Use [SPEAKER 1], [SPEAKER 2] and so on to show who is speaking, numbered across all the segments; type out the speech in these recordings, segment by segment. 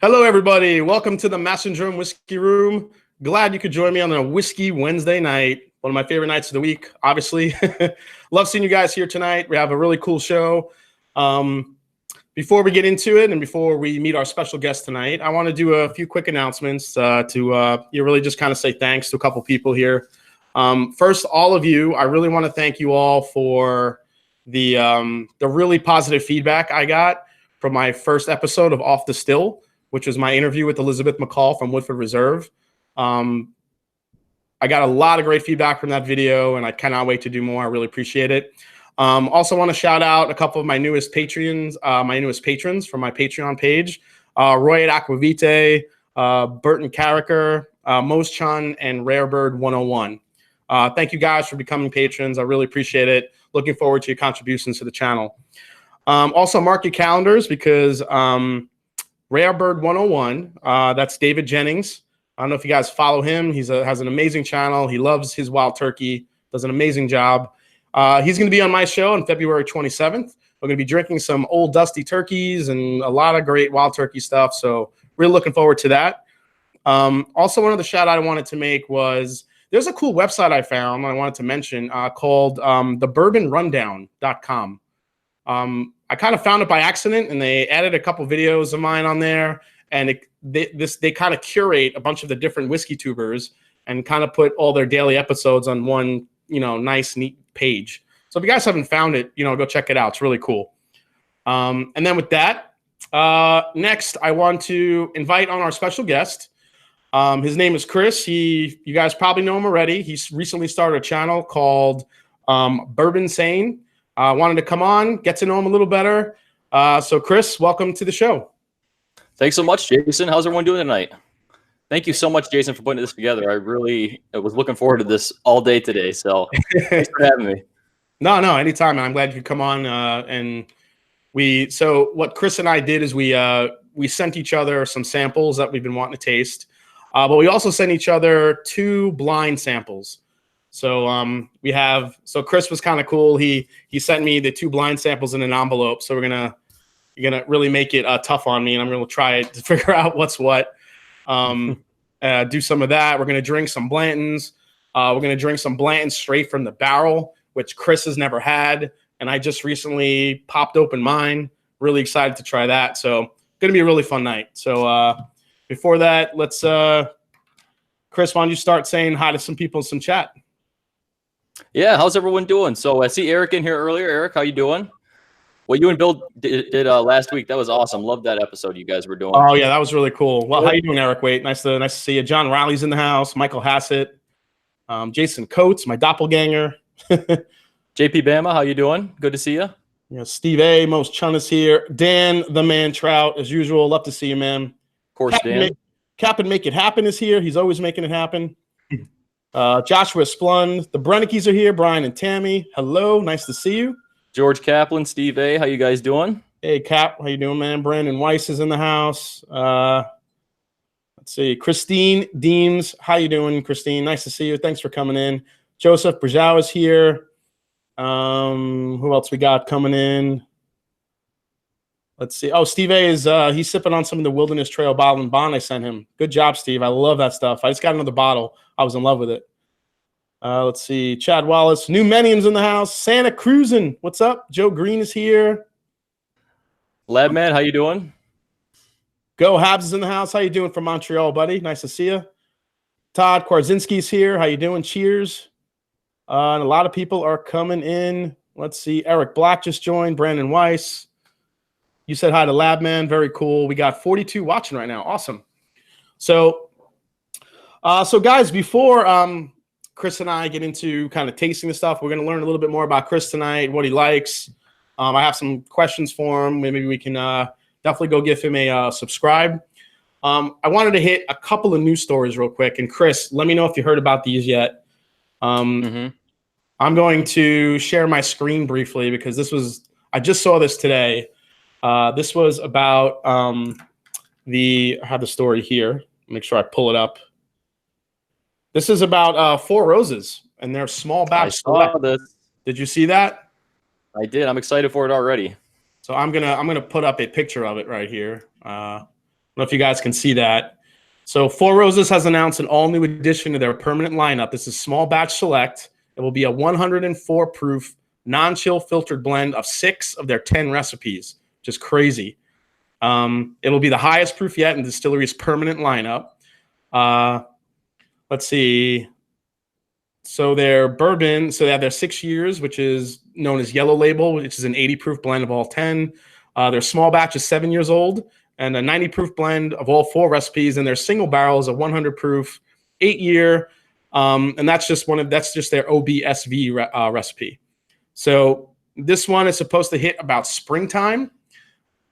[SPEAKER 1] Hello, everybody. Welcome to the Messenger Whiskey Room. Glad you could join me on a Whiskey Wednesday night. One of my favorite nights of the week, obviously. Love seeing you guys here tonight. We have a really cool show. Before we get into it and before we meet our special guest tonight, I want to do a few quick announcements to really just kind of say thanks to a couple people here. First, all of you, I really want to thank you all for the really positive feedback I got from my first episode of Off the Still, which was my interview with Elizabeth McCall from Woodford Reserve. I got a lot of great feedback from that video, and I cannot wait to do more. I really appreciate it. Also want to shout out a couple of my newest patrons from my Patreon page, Roy at Aquavite, Burton Carricker, Mose Chun, and Rarebird 101. Thank you guys for becoming patrons. I really appreciate it. Looking forward to your contributions to the channel. Also, mark your calendars because Rarebird 101, that's David Jennings. I don't know if you guys follow him. He has an amazing channel. He loves his wild turkey, does an amazing job. He's going to be on my show on February 27th. We're going to be drinking some old dusty turkeys and a lot of great wild turkey stuff. So really looking forward to that. Also, one of the shout out I wanted to make was there's a cool website I found I wanted to mention called thebourbonrundown.com. I kind of found it by accident, and they added a couple videos of mine on there, and they kind of curate a bunch of the different whiskey tubers and kind of put all their daily episodes on one, nice, neat page. So if you guys haven't found it, go check it out. It's really cool. And then with that, next I want to invite on our special guest. His name is Chris. You guys probably know him already. He's recently started a channel called Bourbinsane. Wanted to come on, get to know him a little better. So Chris, welcome to the show.
[SPEAKER 2] Thanks so much, Jason. How's everyone doing tonight? Thank you so much, Jason, for putting this together. I was looking forward to this all day today. So thanks for having me.
[SPEAKER 1] No, anytime. I'm glad you could come on. So what Chris and I did is we sent each other some samples that we've been wanting to taste. But we also sent each other 2 blind samples. So Chris was kind of cool. He sent me the 2 blind samples in an envelope. So you're gonna really make it tough on me, and I'm gonna try to figure out what's what. Do some of that. We're gonna drink some Blantons. We're gonna drink some Blantons straight from the barrel, which Chris has never had, and I just recently popped open mine. Really excited to try that. So gonna be a really fun night. So before that, let's Chris, why don't you start saying hi to some people in some chat?
[SPEAKER 2] Yeah, how's everyone doing? So I see Eric in here earlier. Eric, how you doing? What you and Bill did last week, that was awesome. Love that episode you guys were doing.
[SPEAKER 1] Oh yeah, that was really cool. Well, how you doing, Eric? Wait, nice to see you. John Riley's in the house. Michael Hassett, Jason Coates, my doppelganger.
[SPEAKER 2] JP Bama, how you doing? Good to see you.
[SPEAKER 1] Yeah, Steve A. Mose Chun is here. Dan the Man Trout, as usual. Love to see you, man.
[SPEAKER 2] Of course, Dan.
[SPEAKER 1] Cap and Make It Happen is here. He's always making it happen. Joshua Splund, the Brennickies are here. Brian and Tammy, hello, nice to see you.
[SPEAKER 2] George Kaplan, Steve A, how you guys doing?
[SPEAKER 1] Hey, Cap, how you doing, man? Brandon Weiss is in the house. Let's see, Christine Deems, how you doing, Christine? Nice to see you. Thanks for coming in. Joseph Brzeau is here. Who else we got coming in? Let's see. Oh, Steve A is he's sipping on some of the Wilderness Trail bottle and bond I sent him. Good job, Steve. I love that stuff. I just got another bottle. I was in love with it. Let's see. Chad Wallace. New Menium's in the house. Santa Cruisin'. What's up? Joe Green is here.
[SPEAKER 2] Labman, how you doing?
[SPEAKER 1] Go Habs is in the house. How you doing from Montreal, buddy? Nice to see you. Todd Kwarzinski's here. How you doing? Cheers. And a lot of people are coming in. Let's see. Eric Black just joined. Brandon Weiss. You said hi to Labman. Very cool. We got 42 watching right now. Awesome. So guys, before Chris and I get into kind of tasting the stuff, we're going to learn a little bit more about Chris tonight, what he likes. I have some questions for him. Maybe we can definitely go give him a subscribe. I wanted to hit a couple of news stories real quick. And Chris, let me know if you heard about these yet. I'm going to share my screen briefly because I just saw this today. This was about I have the story here. Make sure I pull it up. This is about Four Roses and their small batch.
[SPEAKER 2] I saw this.
[SPEAKER 1] Did you see that?
[SPEAKER 2] I did. I'm excited for it already.
[SPEAKER 1] So I'm gonna put up a picture of it right here. know if you guys can see that. So Four Roses has announced an all-new addition to their permanent lineup. This is small batch select. It will be a 104 proof, non-chill filtered blend of 6 of their 10 recipes, which is crazy. It will be the highest proof yet in the distillery's permanent lineup. Let's see. So their bourbon, so they have their 6 years, which is known as Yellow Label, which is an 80 proof blend of all 10. Their small batch is 7 years old, and a 90 proof blend of all 4 recipes. And their single barrel is a 100 proof 8 year. And that's just their OBSV recipe. So this one is supposed to hit about springtime,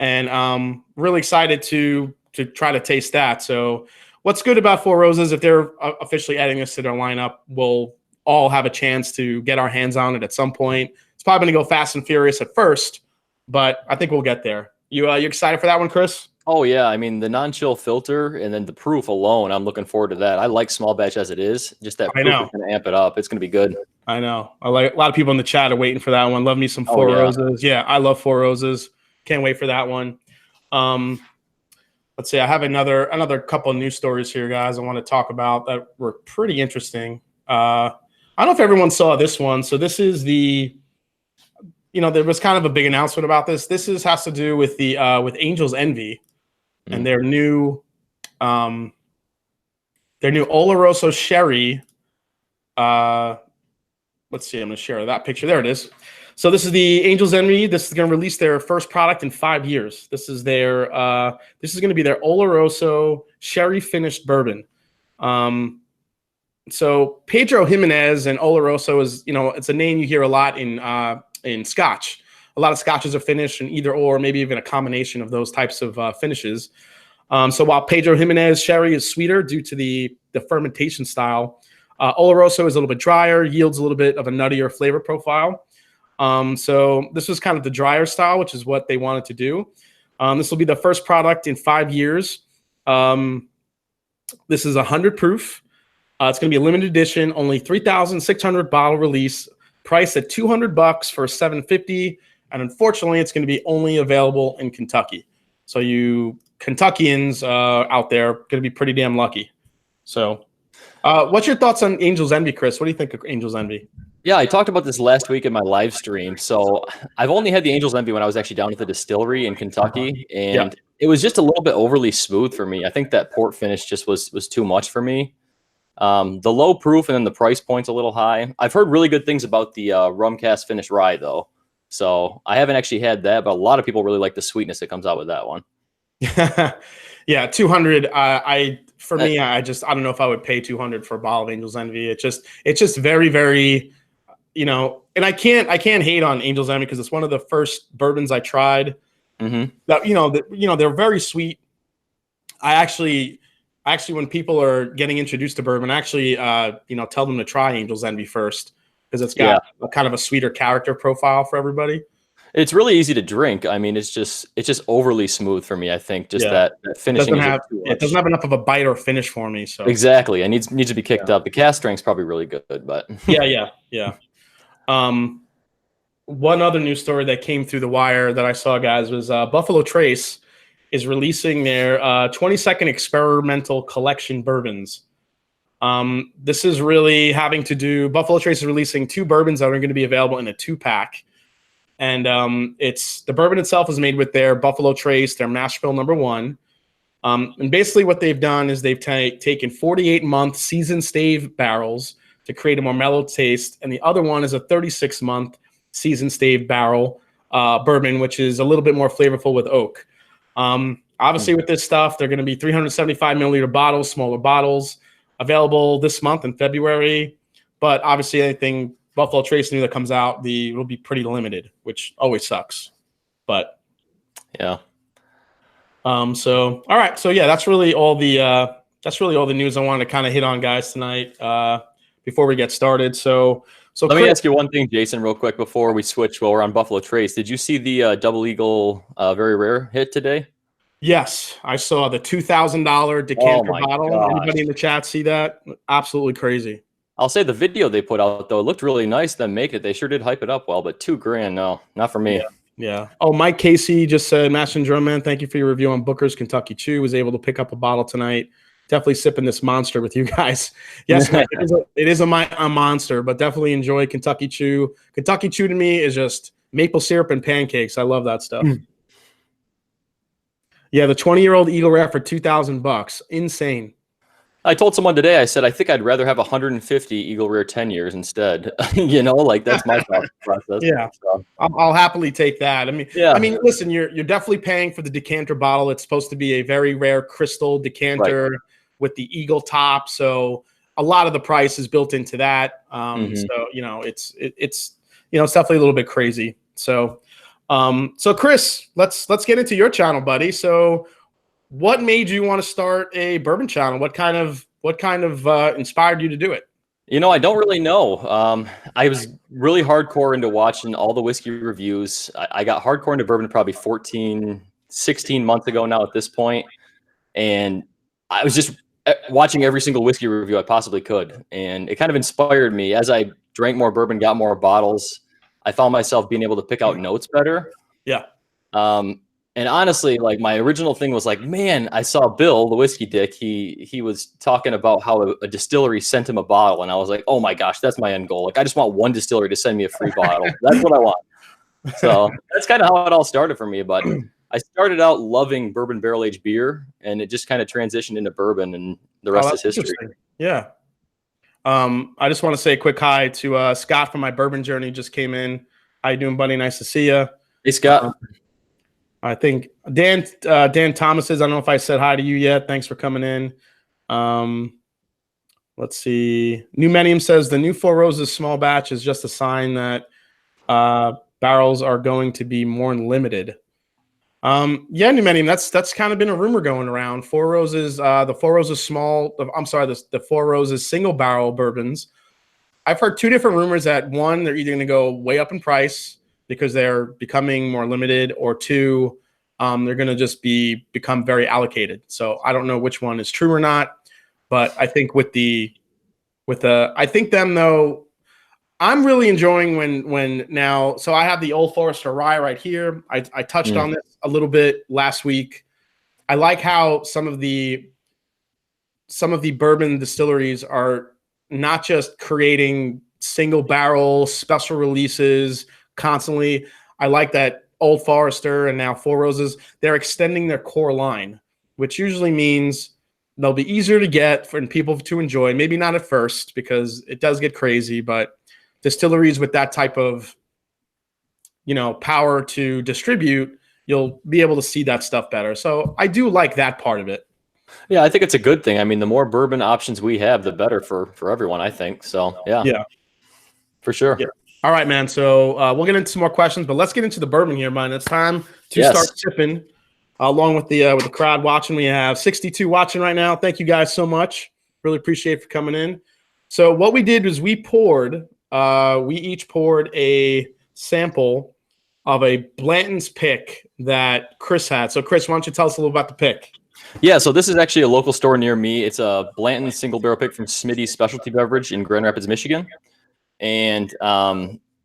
[SPEAKER 1] and really excited to try to taste that. So what's good about Four Roses, if they're officially adding this to their lineup, we'll all have a chance to get our hands on it at some point. It's probably going to go fast and furious at first, but I think we'll get there. You excited for that one, Chris?
[SPEAKER 2] Oh yeah, I mean the non-chill filter and then the proof alone, I'm looking forward to that. I like small batch as it is. Just that proof is going to amp it up. It's going to be good.
[SPEAKER 1] I know. I like a lot of people in the chat are waiting for that one. Love me some Four Roses. Yeah, I love Four Roses. Can't wait for that one. Let's see. I have another couple of news stories here, guys. I want to talk about that were pretty interesting. I don't know if everyone saw this one. So this is the. There was kind of a big announcement about this. This has to do with the with Angel's Envy. And their new Oloroso Sherry. Let's see. I'm going to share that picture. There it is. So this is the Angel's Envy. This is going to release their first product in 5 years. This is their. This is going to be their Oloroso Sherry finished bourbon. So Pedro Jimenez and Oloroso is, it's a name you hear a lot in Scotch. A lot of Scotches are finished in either or, maybe even a combination of those types of finishes. So while Pedro Jimenez Sherry is sweeter due to the fermentation style, Oloroso is a little bit drier, yields a little bit of a nuttier flavor profile. So this was kind of the drier style, which is what they wanted to do. This will be the first product in 5 years. This is 100 proof. It's going to be a limited edition, only 3,600 bottle release, priced at $200 for $750. And unfortunately, it's going to be only available in Kentucky. So you Kentuckians out there going to be pretty damn lucky. So what's your thoughts on Angel's Envy, Chris? What do you think of Angel's Envy?
[SPEAKER 2] Yeah, I talked about this last week in my live stream. So I've only had the Angel's Envy when I was actually down at the distillery in Kentucky. And it was just a little bit overly smooth for me. I think that port finish just was too much for me. The low proof and then the price point's a little high. I've heard really good things about the rum cast finish rye, though. So I haven't actually had that, but a lot of people really like the sweetness that comes out with that one.
[SPEAKER 1] Yeah, 200. For me, I don't know if I would pay 200 for a bottle of Angel's Envy. It's just very, very, and I can't hate on Angel's Envy because it's one of the first bourbons I tried. That they're very sweet. I actually, when people are getting introduced to bourbon, I actually tell them to try Angel's Envy first, because it's got a kind of a sweeter character profile for everybody.
[SPEAKER 2] It's really easy to drink. I mean, it's just overly smooth for me. I think that finishing
[SPEAKER 1] it doesn't have enough of a bite or finish for me. So
[SPEAKER 2] exactly, it needs to be kicked up. The cast strength's probably really good, but
[SPEAKER 1] yeah. One other news story that came through the wire that I saw, guys, was Buffalo Trace is releasing their 22nd experimental collection bourbons. This is really having to do. Buffalo Trace is releasing 2 bourbons that are going to be available in a 2-pack. And it's the bourbon itself is made with their Buffalo Trace, their mash bill #1. And basically what they've done is they've taken 48-month seasoned stave barrels to create a more mellow taste. And the other one is a 36-month seasoned stave barrel bourbon, which is a little bit more flavorful with oak. Obviously with this stuff, they're going to be 375 milliliter bottles, smaller bottles, available this month in February. But obviously anything Buffalo Trace new that comes out, it'll be pretty limited, which always sucks. But
[SPEAKER 2] yeah.
[SPEAKER 1] So all right. So yeah, that's really all the news I wanted to kind of hit on, guys, tonight. Before we get started. So
[SPEAKER 2] let me ask you one thing, Jason, real quick before we switch while we're on Buffalo Trace. Did you see the Double Eagle Very Rare hit today?
[SPEAKER 1] Yes, I saw the $2,000 decanter bottle.
[SPEAKER 2] Gosh.
[SPEAKER 1] Anybody in the chat see that? Absolutely crazy.
[SPEAKER 2] I'll say the video they put out, though, it looked really nice. Them make it. They sure did hype it up well, but $2,000, no, not for me.
[SPEAKER 1] Yeah. Oh, Mike Casey just said, Master and Drum Man, thank you for your review on Booker's Kentucky Chew. Was able to pick up a bottle tonight. Definitely sipping this monster with you guys. Yes, Mike, it is a monster, but definitely enjoy Kentucky Chew. Kentucky Chew to me is just maple syrup and pancakes. I love that stuff. Yeah, the 20-year-old Eagle Rare for $2,000. Insane.
[SPEAKER 2] I told someone today, I said, I think I'd rather have 150 Eagle Rare 10 years instead. You know, like that's my thought process.
[SPEAKER 1] Yeah, so. I'll happily take that. I mean, listen, you're definitely paying for the decanter bottle. It's supposed to be a very rare crystal decanter with the eagle top. So a lot of the price is built into that. So, you know, it's definitely a little bit crazy. So, so Chris, let's get into your channel, buddy. So what made you want to start a bourbon channel? What kind of inspired you to do it?
[SPEAKER 2] You know, I don't really know. I was really hardcore into watching all the whiskey reviews. I got hardcore into bourbon probably 16 months ago now at this point. And I was just watching every single whiskey review I possibly could. And it kind of inspired me. As I drank more bourbon, got more bottles, I found myself being able to pick out notes better.
[SPEAKER 1] Yeah.
[SPEAKER 2] And honestly, like my original thing was like, man, I saw Bill, the whiskey dick. He was talking about how a distillery sent him a bottle. And I was like, oh my gosh, that's my end goal. Like, I just want one distillery to send me a free bottle. That's what I want. So that's kind of how it all started for me. But I started out loving bourbon barrel aged beer, and it just kind of transitioned into bourbon, and the rest is history.
[SPEAKER 1] Yeah. I just want to say a quick hi to Scott from my bourbon journey. Just came in. How you doing, buddy? Nice to see you.
[SPEAKER 2] Hey, Scott.
[SPEAKER 1] I think Dan Thomas says, I don't know if I said hi to you yet. Thanks for coming in. Let's see. New Menium says the new Four Roses small batch is just a sign that barrels are going to be more limited. Yeah, New Menium, that's kind of been a rumor going around. Four Roses, the Four Roses small, I'm sorry, the Four Roses single barrel bourbons. I've heard two different rumors that one, they're either going to go way up in price because they're becoming more limited, or two, they're going to just become very allocated. So I don't know which one is true or not, but I think I think them though, I'm really enjoying when now, so I have the Old Forester Rye right here. I touched on this a little bit last week. I like how some of the bourbon distilleries are not just creating single barrel special releases constantly. I like that Old Forester and now Four Roses, they're extending their core line, which usually means they'll be easier to get for people to enjoy. Maybe not at first because it does get crazy, but distilleries with that type of, power to distribute, you'll be able to see that stuff better. So I do like that part of it.
[SPEAKER 2] Yeah, I think it's a good thing. I mean, the more bourbon options we have, the better for everyone, I think. So yeah, for sure.
[SPEAKER 1] Yeah. All right, man. So we'll get into some more questions, but let's get into the bourbon here, man. It's time to start sipping along with the crowd watching. We have 62 watching right now. Thank you guys so much. Really appreciate it for coming in. So what we did was we each poured a sample of a Blanton's pick that Chris had. So Chris, why don't you tell us a little about the pick?
[SPEAKER 2] Yeah, so this is actually a local store near me. It's a Blanton single barrel pick from Smitty's Specialty Beverage in Grand Rapids, Michigan. And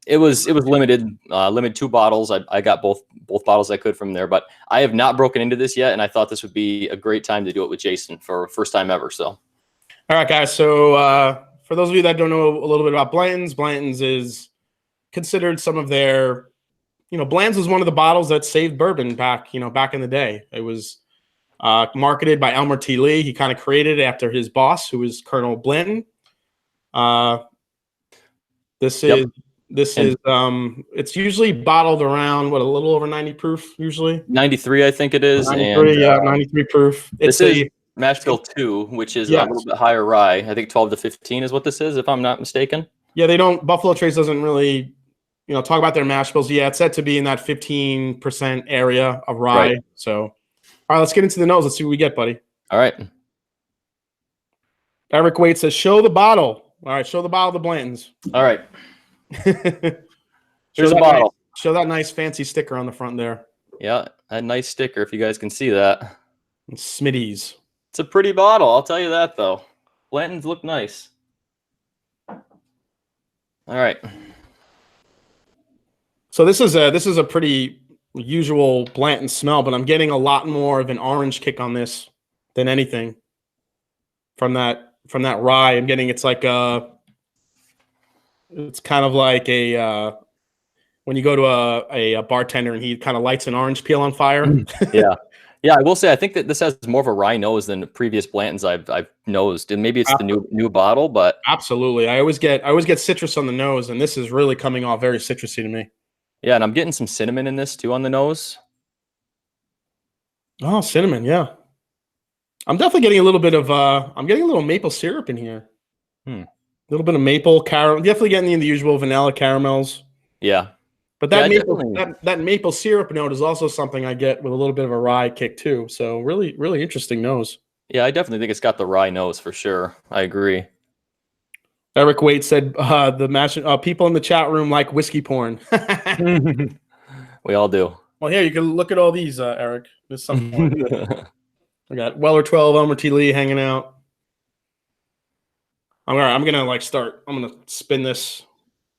[SPEAKER 2] it was limited 2 bottles. I got both bottles I could from there, but I have not broken into this yet, and I thought this would be a great time to do it with Jason for first time ever. So,
[SPEAKER 1] all right, guys. So for those of you that don't know a little bit about Blanton's is considered some of their, Blanton's was one of the bottles that saved bourbon back in the day. It was marketed by Elmer T. Lee. He kind of created it after his boss, who was Colonel Blanton. This is it's usually bottled around a little over 90 proof usually.
[SPEAKER 2] 93, I think it is.
[SPEAKER 1] 93, and 93 proof.
[SPEAKER 2] This is mash bill 2, which is a little bit higher rye. I think 12 to 15 is what this is, if I'm not mistaken. Yeah,
[SPEAKER 1] Buffalo Trace doesn't really, talk about their mash bills. Yeah, it's said to be in that 15% area of rye. Right. So, all right, let's get into the nose. Let's see what we get, buddy.
[SPEAKER 2] All right.
[SPEAKER 1] Eric Wade says, show the bottle. All right, show the bottle of the Blantons.
[SPEAKER 2] All right.
[SPEAKER 1] Here's the bottle. Show that nice fancy sticker on the front there.
[SPEAKER 2] Yeah, that nice sticker, if you guys can see that.
[SPEAKER 1] Smitty's.
[SPEAKER 2] It's a pretty bottle, I'll tell you that, though. Blantons look nice. All right.
[SPEAKER 1] So this is a pretty usual Blanton smell, but I'm getting a lot more of an orange kick on this than anything from that rye. I'm getting it's kind of like a when you go to a bartender and he kind of lights an orange peel on fire.
[SPEAKER 2] Yeah. Yeah, I will say I think that this has more of a rye nose than previous Blantons I've nosed, and maybe it's the new bottle, but
[SPEAKER 1] absolutely, I always get citrus on the nose, and this is really coming off very citrusy to me.
[SPEAKER 2] Yeah, and I'm getting some cinnamon in this too on the nose.
[SPEAKER 1] Oh, cinnamon, yeah. I'm definitely getting a little bit of I'm getting a little maple syrup in here. A little bit of maple caramel. Definitely getting the usual vanilla caramels.
[SPEAKER 2] Yeah.
[SPEAKER 1] But that that maple syrup note is also something I get with a little bit of a rye kick too. So really, really interesting nose.
[SPEAKER 2] Yeah, I definitely think it's got the rye nose for sure. I agree.
[SPEAKER 1] Eric Waite said people in the chat room like whiskey porn.
[SPEAKER 2] We all do.
[SPEAKER 1] Well, here you can look at all these, Eric. There's something. I got Weller 12, Elmer T. Lee hanging out. I'm gonna spin this.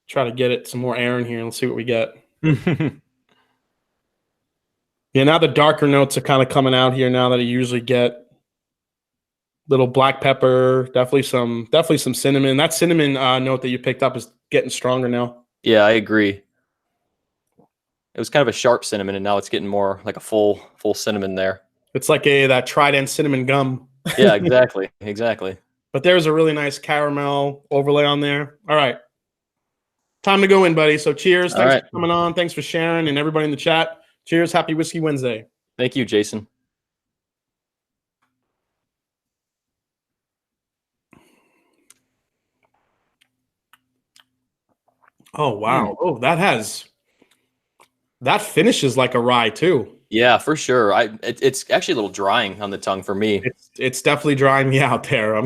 [SPEAKER 1] Try to get it some more air in here. Let's see what we get. Yeah, now the darker notes are kind of coming out here now that I usually get. Little black pepper, definitely some cinnamon. That cinnamon note that you picked up is getting stronger now.
[SPEAKER 2] Yeah, I agree. It was kind of a sharp cinnamon, and now it's getting more like a full cinnamon there.
[SPEAKER 1] It's like that Trident cinnamon gum.
[SPEAKER 2] Yeah, exactly, exactly.
[SPEAKER 1] But there's a really nice caramel overlay on there. All right. Time to go in, buddy. So cheers. Thanks for coming on. Thanks for sharing, and everybody in the chat. Cheers. Happy Whiskey Wednesday.
[SPEAKER 2] Thank you, Jason.
[SPEAKER 1] Oh, wow. Oh, that finishes like a rye too.
[SPEAKER 2] Yeah, for sure. It's actually a little drying on the tongue for me.
[SPEAKER 1] It's definitely drying me out there.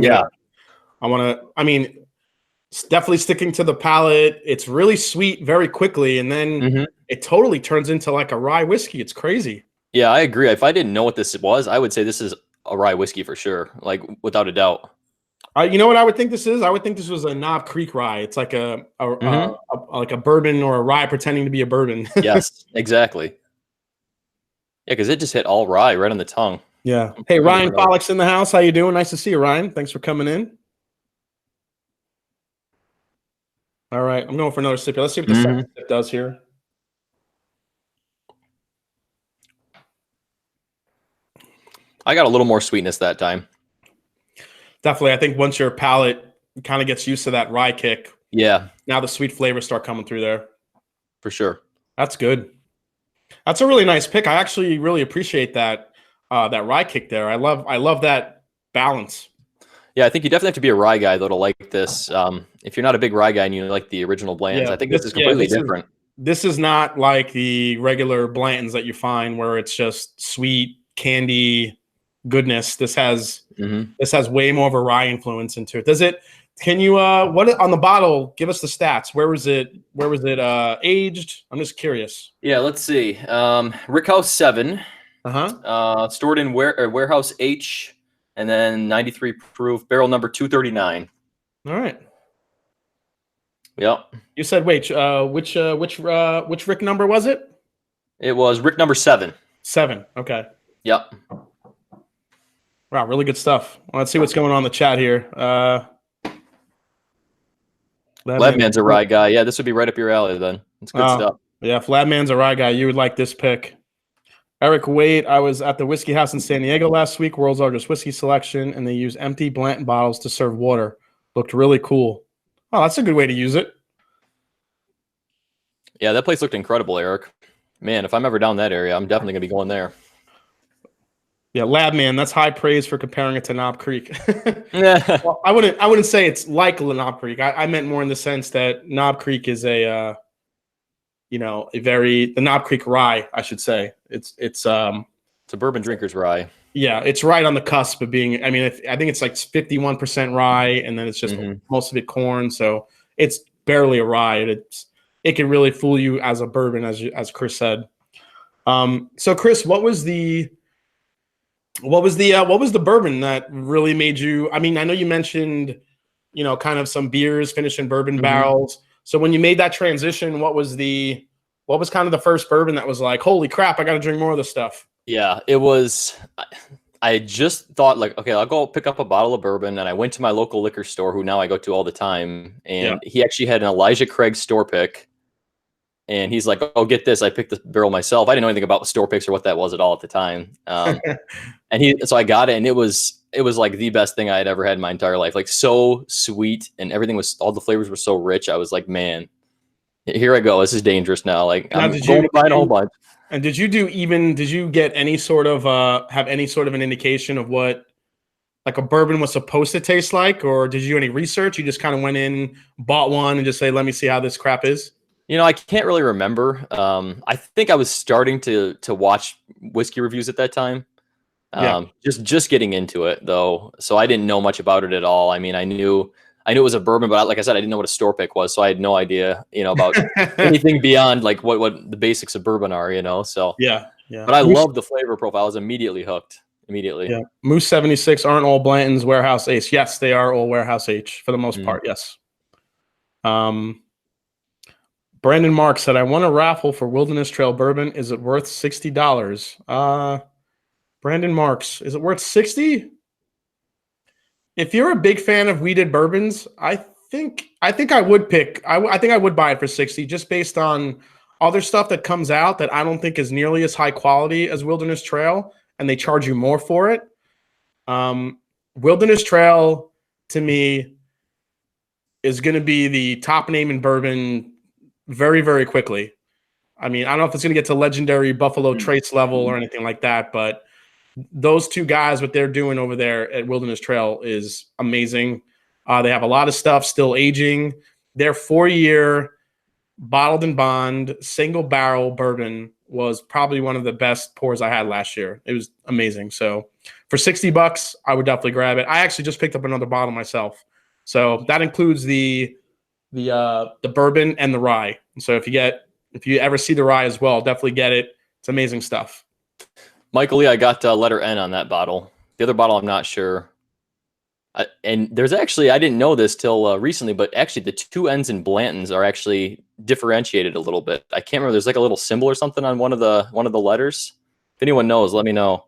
[SPEAKER 1] It's definitely sticking to the palate. It's really sweet very quickly, and then it totally turns into like a rye whiskey. It's crazy.
[SPEAKER 2] Yeah, I agree. If I didn't know what this was, I would say this is a rye whiskey for sure, like without a doubt.
[SPEAKER 1] You know what I would think this is? I would think this was a Knob Creek rye. It's like a bourbon or a rye pretending to be a bourbon.
[SPEAKER 2] Yes, exactly. Yeah, because it just hit all rye right on the tongue.
[SPEAKER 1] Yeah. Hey, Ryan Pollock's in the house. How you doing? Nice to see you, Ryan. Thanks for coming in. All right, I'm going for another sip. Let's see what the second sip does here.
[SPEAKER 2] I got a little more sweetness that time.
[SPEAKER 1] Definitely. I think once your palate kind of gets used to that rye kick,
[SPEAKER 2] yeah,
[SPEAKER 1] now the sweet flavors start coming through there.
[SPEAKER 2] For sure.
[SPEAKER 1] That's good. That's a really nice pick. I actually really appreciate that rye kick there. I love that balance.
[SPEAKER 2] Yeah, I think you definitely have to be a rye guy though to like this. If you're not a big rye guy and you like the original Blantons, I think this is completely different.
[SPEAKER 1] This is not like the regular Blantons that you find where it's just sweet candy goodness. This has way more of a rye influence into it. Does it? Can you what on the bottle? Give us the stats. Where was it aged? I'm just curious.
[SPEAKER 2] Yeah, let's see. Rickhouse 7. Stored in warehouse H. And then 93 proof, barrel number 239.
[SPEAKER 1] All right.
[SPEAKER 2] Yep.
[SPEAKER 1] You said which Rick number was it?
[SPEAKER 2] It was Rick number 7.
[SPEAKER 1] 7. Okay.
[SPEAKER 2] Yep.
[SPEAKER 1] Wow, really good stuff. Well, let's see what's going on in the chat here.
[SPEAKER 2] Labman's a rye guy. Yeah, this would be right up your alley then. It's good stuff.
[SPEAKER 1] Yeah, if Labman's a rye guy, you would like this pick. Eric Waite, I was at the Whiskey House in San Diego last week, world's largest whiskey selection, and they use empty Blanton bottles to serve water. Looked really cool. Oh, that's a good way to use it.
[SPEAKER 2] Yeah, that place looked incredible, Eric. Man, if I'm ever down that area, I'm definitely going to be going there.
[SPEAKER 1] Yeah, Labman, that's high praise for comparing it to Knob Creek. Well, I wouldn't say it's like Knob Creek. I meant more in the sense that Knob Creek is the Knob Creek rye, I should say. It's a
[SPEAKER 2] bourbon drinker's rye. Yeah,
[SPEAKER 1] it's right on the cusp of being. I mean, I think it's like 51% rye, and then it's just most of it corn. So it's barely a rye. It can really fool you as a bourbon, as Chris said. So Chris, what was the bourbon that really made you? I mean, I know you mentioned, kind of some beers finished in bourbon barrels. So when you made that transition, what was the What was kind of the first bourbon that was like, holy crap, I got to drink more of this stuff?
[SPEAKER 2] Yeah, it was. I just thought like, okay, I'll go pick up a bottle of bourbon, and I went to my local liquor store, who now I go to all the time, and he actually had an Elijah Craig store pick, and he's like, "Oh, get this! I picked the barrel myself. I didn't know anything about store picks or what that was at all at the time." So I got it, and it was like the best thing I had ever had in my entire life. Like so sweet, and everything was, all the flavors were so rich. I was like, man, here I go. This is dangerous now. Like I'm going to buy a whole bunch.
[SPEAKER 1] And did you get any sort of have any sort of an indication of what like a bourbon was supposed to taste like, or did you do any research? You just kind of went in, bought one, and just say, let me see how this crap is?
[SPEAKER 2] You know, I can't really remember. I think I was starting to watch whiskey reviews at that time. Just getting into it though, so I didn't know much about it at all. I mean, I knew it was a bourbon, but like I said, I didn't know what a store pick was, so I had no idea, about anything beyond like what the basics of bourbon are, So
[SPEAKER 1] yeah.
[SPEAKER 2] But I love the flavor profile. I was immediately hooked. Yeah.
[SPEAKER 1] Moose 76 aren't all Blanton's Warehouse H. Yes, they are all Warehouse H for the most part. Yes. Brandon Mark said, I won a raffle for Wilderness Trail bourbon. Is it worth $60? Brandon Marks, is it worth 60? If you're a big fan of weeded bourbons, I think I would pick. I think I would buy it for 60, just based on other stuff that comes out that I don't think is nearly as high quality as Wilderness Trail, and they charge you more for it. Wilderness Trail, to me, is going to be the top name in bourbon very, very quickly. I mean, I don't know if it's going to get to legendary Buffalo Trace level or anything like that, but those two guys, what they're doing over there at Wilderness Trail is amazing. They have a lot of stuff still aging. Their 4-year bottled and bond single barrel bourbon was probably one of the best pours I had last year. It was amazing. So for $60, I would definitely grab it. I actually just picked up another bottle myself. So that includes the bourbon and the rye. So if you ever see the rye as well, definitely get it. It's amazing stuff.
[SPEAKER 2] Michael Lee, I got letter N on that bottle. The other bottle, I'm not sure. And there's actually, I didn't know this till recently, but actually the two N's in Blanton's are actually differentiated a little bit. I can't remember. There's like a little symbol or something on one of the letters. If anyone knows, let me know.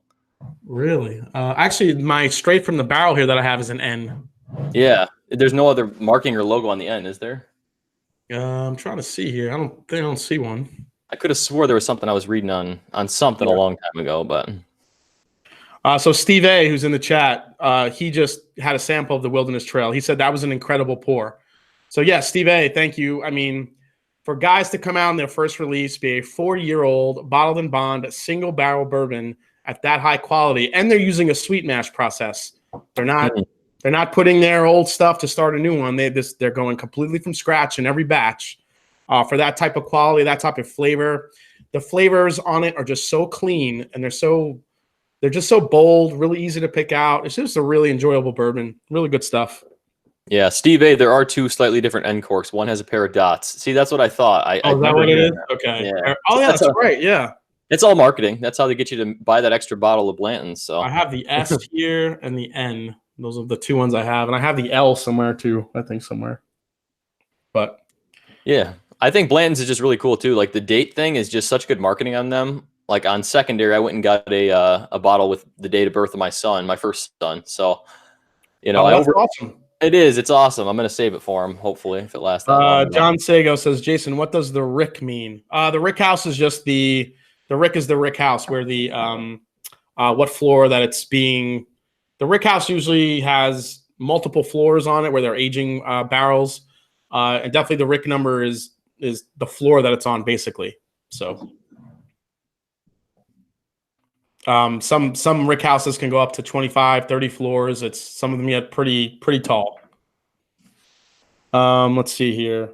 [SPEAKER 1] Really? Actually, my straight from the barrel here that I have is an N.
[SPEAKER 2] Yeah. There's no other marking or logo on the N, is there?
[SPEAKER 1] I'm trying to see here. I don't see one.
[SPEAKER 2] I could have swore there was something I was reading on something a long time ago, but.
[SPEAKER 1] So Steve A, who's in the chat, he just had a sample of the Wilderness Trail. He said that was an incredible pour. So yeah, Steve A, thank you. I mean, for guys to come out in their first release, be a 4-year-old bottled and bond single barrel bourbon at that high quality, and they're using a sweet mash process. They're not putting their old stuff to start a new one. They're going completely from scratch in every batch. For that type of quality, that type of flavor. The flavors on it are just so clean, and they're just so bold, really easy to pick out. It's just a really enjoyable bourbon. Really good stuff.
[SPEAKER 2] Yeah, Steve A, there are two slightly different end corks. One has a pair of dots. See, that's what I thought.
[SPEAKER 1] Is that what it is? Okay. Yeah. Oh, yeah, that's right. Yeah.
[SPEAKER 2] It's all marketing. That's how they get you to buy that extra bottle of Blanton. So
[SPEAKER 1] I have the S here and the N. Those are the two ones I have. And I have the L somewhere too, I think somewhere. But
[SPEAKER 2] yeah, I think Blanton's is just really cool too. Like the date thing is just such good marketing on them. Like on secondary, I went and got a bottle with the date of birth of my son, my first son. So,
[SPEAKER 1] that's awesome.
[SPEAKER 2] It is. It's awesome. I'm going to save it for him, hopefully, if it lasts that long.
[SPEAKER 1] John Sago says, Jason, what does the Rick mean? The Rick house is just the Rick is the Rick house where the what floor that it's being. The Rick house usually has multiple floors on it where they're aging barrels. And definitely the Rick number is the floor that it's on, basically. So some Rick houses can go up to 25, 30 floors. Some of them get pretty tall. Let's see here.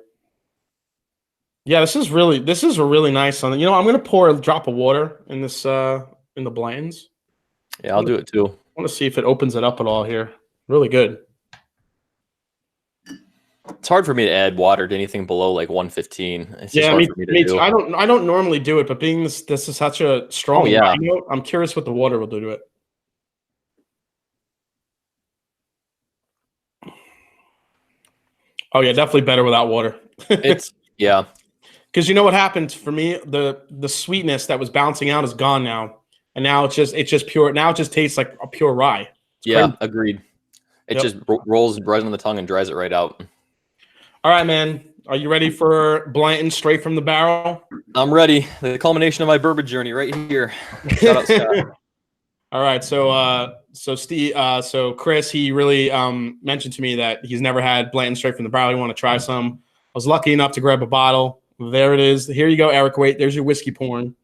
[SPEAKER 1] Yeah, this is a really nice one. I'm going to pour a drop of water in this in the Blantons.
[SPEAKER 2] Yeah, I'll do it too.
[SPEAKER 1] I want to see if it opens it up at all here. Really good.
[SPEAKER 2] It's hard for me to add water to anything below like 115. It's just hard for me to do.
[SPEAKER 1] I don't normally do it, but being this is such a strong note, I'm curious what the water will do to it. Oh yeah, definitely better without water.
[SPEAKER 2] Yeah.
[SPEAKER 1] Because you know what happened for me? The sweetness that was bouncing out is gone now. And now it's just pure. Now it just tastes like a pure rye. It's crazy.
[SPEAKER 2] Agreed. It just rolls right on the tongue and dries it right out.
[SPEAKER 1] All right, man. Are you ready for Blanton straight from the barrel?
[SPEAKER 2] I'm ready. The culmination of my bourbon journey right here. Shout out, Scott.
[SPEAKER 1] All right, so Chris, he really mentioned to me that he's never had Blanton straight from the barrel. He want to try some. I was lucky enough to grab a bottle. There it is. Here you go, Eric. Wait, there's your whiskey porn.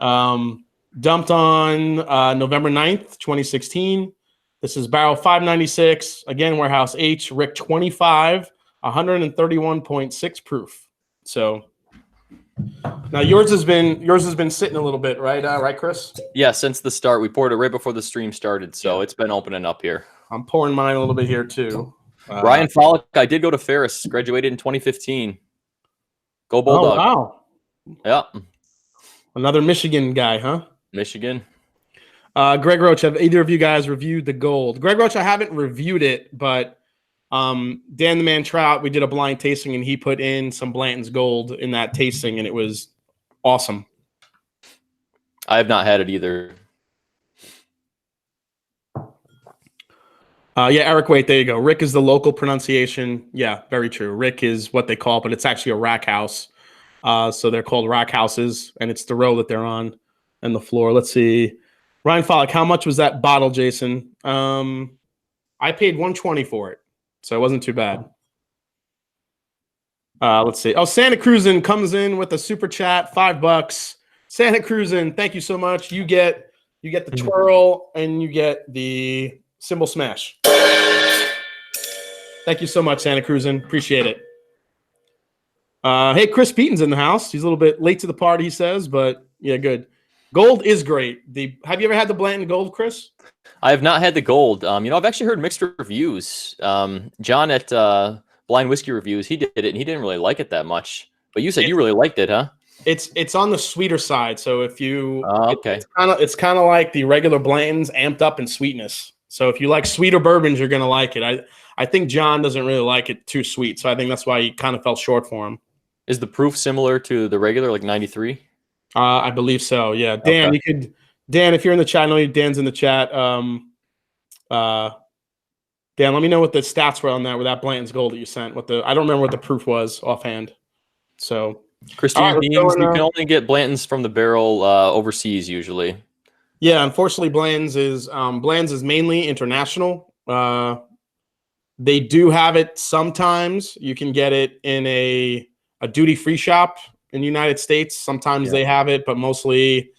[SPEAKER 1] Dumped on November 9th, 2016. This is barrel 596. Again, warehouse H, Rick 25, 131.6 proof. So now yours has been sitting a little bit, right? Right, Chris?
[SPEAKER 2] Yeah, since the start. We poured it right before the stream started, so it's been opening up here.
[SPEAKER 1] I'm pouring mine a little bit here too.
[SPEAKER 2] Ryan Follick, I did go to Ferris, graduated in 2015. Go Bulldog.
[SPEAKER 1] Oh, wow.
[SPEAKER 2] Yeah. Another
[SPEAKER 1] Michigan guy, huh?
[SPEAKER 2] Michigan.
[SPEAKER 1] Greg Roach, have either of you guys reviewed the gold? Greg Roach, I haven't reviewed it, but Dan the Man Trout, we did a blind tasting and he put in some Blanton's Gold in that tasting and it was awesome.
[SPEAKER 2] I have not had it either.
[SPEAKER 1] Yeah, Eric, wait, there you go. Rick is the local pronunciation. Yeah, very true. Rick is what they call it, but it's actually a rack house. So they're called rack houses, and it's the row that they're on and the floor. Let's see. Ryan Follick, how much was that bottle, Jason? I paid $120 for it, so it wasn't too bad. Let's see. Oh, Santa Cruzin comes in with a super chat, $5. Santa Cruzin, thank you so much. You get the twirl and you get the cymbal smash. Thank you so much, Santa Cruzin. Appreciate it. Hey, Chris Beaton's in the house. He's a little bit late to the party, he says, but yeah, good. Gold is great. Have you ever had the Blanton Gold, Chris?
[SPEAKER 2] I have not had the gold. I've actually heard mixed reviews. John at Blind Whiskey Reviews, he did it, and he didn't really like it that much. But you said you really liked it, huh?
[SPEAKER 1] It's on the sweeter side. So if you,
[SPEAKER 2] okay,
[SPEAKER 1] it's kind of like the regular Blantons amped up in sweetness. So if you like sweeter bourbons, you're gonna like it. I think John doesn't really like it too sweet, so I think that's why he kind of fell short for him.
[SPEAKER 2] Is the proof similar to the regular, like 93?
[SPEAKER 1] I believe so. Yeah, Dan, okay. Dan, if you're in the chat, I know Dan's in the chat. Dan, let me know what the stats were on that with that Blanton's Gold that you sent. I don't remember what the proof was offhand. So,
[SPEAKER 2] Christine Beans, you can only get Blanton's from the barrel overseas usually.
[SPEAKER 1] Yeah, unfortunately, Bland's is mainly international. They do have it sometimes. You can get it in a duty-free shop in the United States. Sometimes they have it, but mostly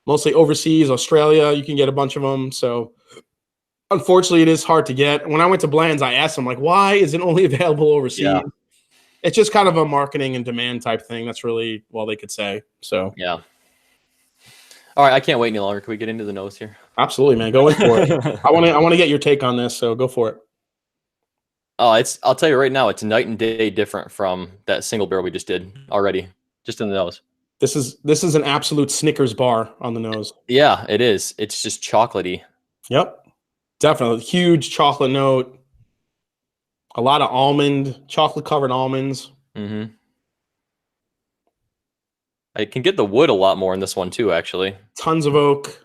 [SPEAKER 1] overseas, Australia, you can get a bunch of them. So unfortunately, it is hard to get. When I went to Bland's, I asked them, like, why is it only available overseas? Yeah. It's just kind of a marketing and demand type thing. That's really all they could say. So
[SPEAKER 2] yeah. All right, I can't wait any longer. Can we get into the nose here?
[SPEAKER 1] Absolutely, man. Go in for it. I want to get your take on this, so go for it.
[SPEAKER 2] Oh, I'll tell you right now, it's night and day different from that single barrel we just did already, just in the nose.
[SPEAKER 1] This is an absolute Snickers bar on the nose.
[SPEAKER 2] Yeah, it is. It's just chocolatey.
[SPEAKER 1] Yep, definitely huge chocolate note. A lot of chocolate covered almonds.
[SPEAKER 2] Mm-hmm. I can get the wood a lot more in this one too, actually.
[SPEAKER 1] Tons of oak.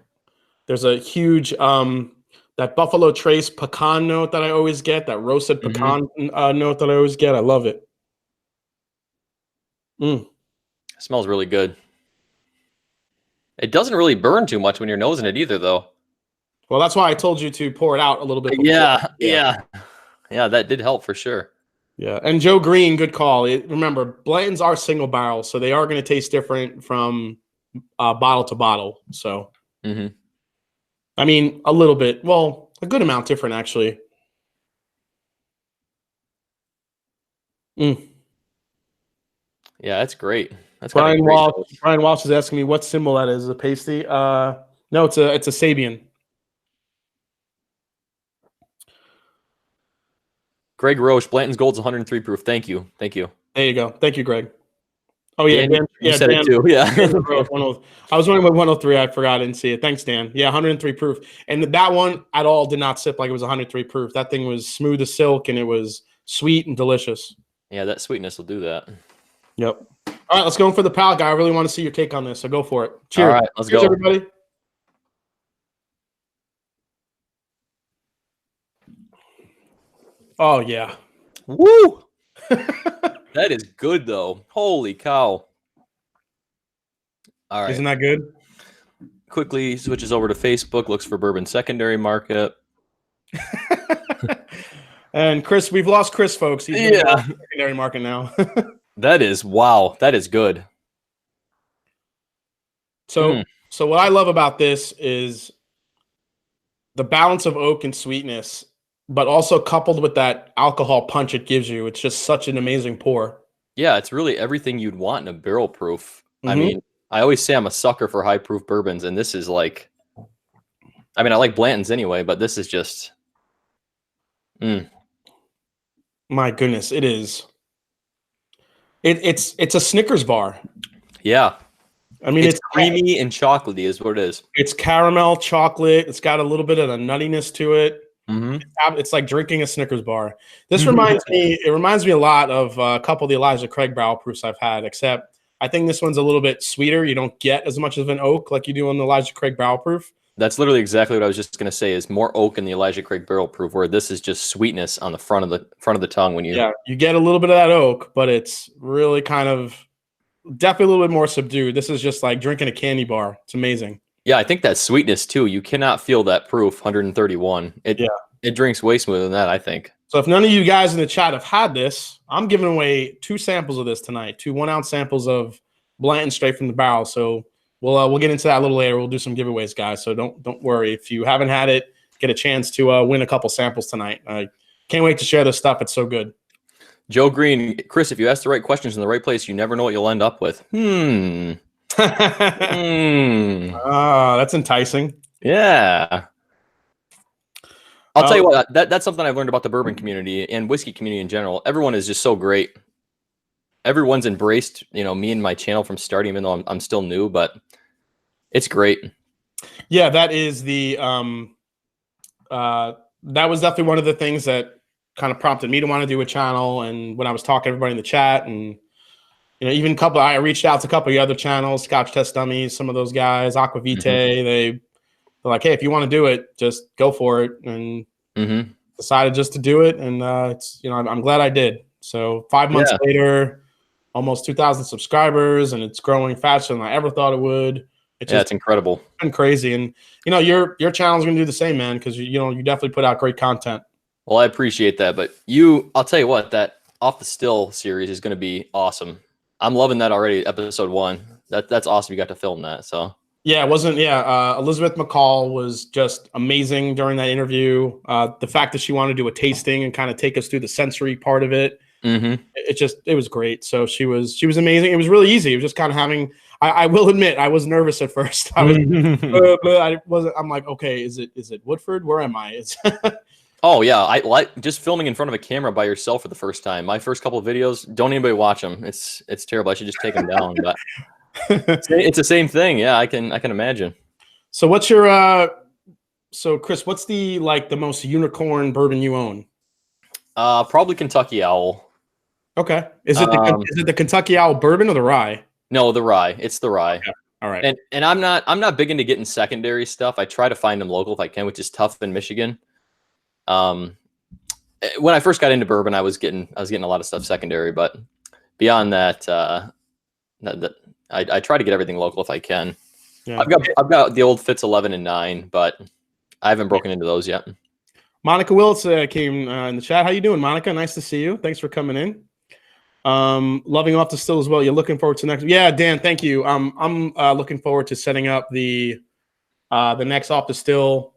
[SPEAKER 1] There's a huge that Buffalo Trace pecan note that I always get, that roasted pecan note that I always get. I love it.
[SPEAKER 2] It smells really good. It doesn't really burn too much when you're nosing it either, though.
[SPEAKER 1] Well, that's why I told you to pour it out a little bit.
[SPEAKER 2] Yeah, that did help for sure.
[SPEAKER 1] Yeah, and Joe Green, good call. Remember, Blantons are single barrel, so they are going to taste different from bottle to bottle. So, I mean, a little bit. Well, a good amount different, actually.
[SPEAKER 2] Yeah, that's great. That's
[SPEAKER 1] Brian Walsh. Brian Walsh is asking me what symbol that is. Is it a pasty? No, it's a Sabian.
[SPEAKER 2] Greg Roche, Blanton's Gold's 103 proof. Thank you.
[SPEAKER 1] There you go. Thank you, Greg. Oh yeah, Dan,
[SPEAKER 2] you said it too. Yeah.
[SPEAKER 1] I was wondering what 103. I forgot. I didn't see it. Thanks, Dan. Yeah, 103 proof. And that one at all did not sip like it was 103 proof. That thing was smooth as silk and it was sweet and delicious.
[SPEAKER 2] Yeah, that sweetness will do that.
[SPEAKER 1] Yep. All right, let's go in for the palate guy. I really want to see your take on this, so go for it. Cheers.
[SPEAKER 2] All right, let's
[SPEAKER 1] Cheers,
[SPEAKER 2] go.
[SPEAKER 1] everybody. Oh, yeah.
[SPEAKER 2] Woo! That is good, though. Holy cow. All right.
[SPEAKER 1] Isn't that good?
[SPEAKER 2] Quickly switches over to Facebook, looks for bourbon secondary market.
[SPEAKER 1] And Chris, we've lost Chris, folks. He's in the secondary market now.
[SPEAKER 2] That is, wow. That is good.
[SPEAKER 1] So what I love about this is the balance of oak and sweetness, but also coupled with that alcohol punch it gives you. It's just such an amazing pour.
[SPEAKER 2] Yeah, it's really everything you'd want in a barrel proof. I mean, I always say I'm a sucker for high proof bourbons, and this is like, I mean, I like Blantons anyway, but this is just,
[SPEAKER 1] My goodness, it is. It's a Snickers bar.
[SPEAKER 2] Yeah.
[SPEAKER 1] I mean,
[SPEAKER 2] it's creamy and chocolatey is what it is.
[SPEAKER 1] It's caramel chocolate. It's got a little bit of the nuttiness to it. It's like drinking a Snickers bar. This reminds me a lot of a couple of the Elijah Craig barrel proofs I've had, except I think this one's a little bit sweeter. You don't get as much of an oak like you do on the Elijah Craig barrel proof.
[SPEAKER 2] That's literally exactly what I was just going to say, is more oak in the Elijah Craig barrel proof, where this is just sweetness on the front of the tongue when you
[SPEAKER 1] you get a little bit of that oak, but it's really kind of definitely a little bit more subdued. This is just like drinking a candy bar. It's amazing.
[SPEAKER 2] Yeah, I think that sweetness too. You cannot feel that proof 131. It drinks way smoother than that, I think.
[SPEAKER 1] So if none of you guys in the chat have had this, I'm giving away 2 samples of this tonight, 2 1-ounce samples of Blanton straight from the barrel. So we'll get into that a little later. We'll do some giveaways, guys. So don't worry. If you haven't had it, get a chance to win a couple samples tonight. I can't wait to share this stuff. It's so good.
[SPEAKER 2] Joe Green, Chris, if you ask the right questions in the right place, you never know what you'll end up with.
[SPEAKER 1] That's enticing.
[SPEAKER 2] Yeah. I'll tell you what, that's something I've learned about the bourbon community and whiskey community in general. Everyone is just so great. Everyone's embraced, me and my channel from starting, even though I'm still new, but it's great.
[SPEAKER 1] Yeah, that is the that was definitely one of the things that kind of prompted me to want to do a channel. And when I was talking to everybody in the chat, and even I reached out to a couple of other channels, Scotch Test Dummies, some of those guys, Aquavite, they're like, hey, if you want to do it, just go for it. And decided just to do it. And it's I'm glad I did. So 5 months later, almost 2,000 subscribers, and it's growing faster than I ever thought it would.
[SPEAKER 2] It's incredible.
[SPEAKER 1] It's been crazy. And your channel is going to do the same, man, because you definitely put out great content.
[SPEAKER 2] Well, I appreciate that, but I'll tell you what, that Off the Still series is going to be awesome. I'm loving that already. Episode 1. That's awesome. You got to film that. So
[SPEAKER 1] yeah, it wasn't. Yeah, Elizabeth McCall was just amazing during that interview. The fact that she wanted to do a tasting and kind of take us through the sensory part of it. It was great. So she was amazing. It was really easy. It was just kind of having. I will admit, I was nervous at first. I was, I'm like, okay, is it Woodford? Where am I?
[SPEAKER 2] Oh yeah, I like just filming in front of a camera by yourself for the first time. My first couple of videos, don't anybody watch them. It's terrible. I should just take them down. But it's the same thing. Yeah, I can imagine.
[SPEAKER 1] So what's your so Chris, what's the most unicorn bourbon you own?
[SPEAKER 2] Probably Kentucky Owl.
[SPEAKER 1] Okay. Is it the Kentucky Owl bourbon or the rye?
[SPEAKER 2] No, the rye. It's the rye.
[SPEAKER 1] Okay. All right.
[SPEAKER 2] And I'm not big into getting secondary stuff. I try to find them local if I can, which is tough in Michigan. When I first got into bourbon, I was getting a lot of stuff secondary, but beyond that, I try to get everything local if I can. Yeah. I've got the old Fitz 11 and 9, but I haven't broken into those yet.
[SPEAKER 1] Monica Wills came in the chat. How you doing, Monica? Nice to see you. Thanks for coming in. Loving Off the Still as well. You're looking forward to next? Yeah, Dan, thank you. I'm looking forward to setting up the next Off the Still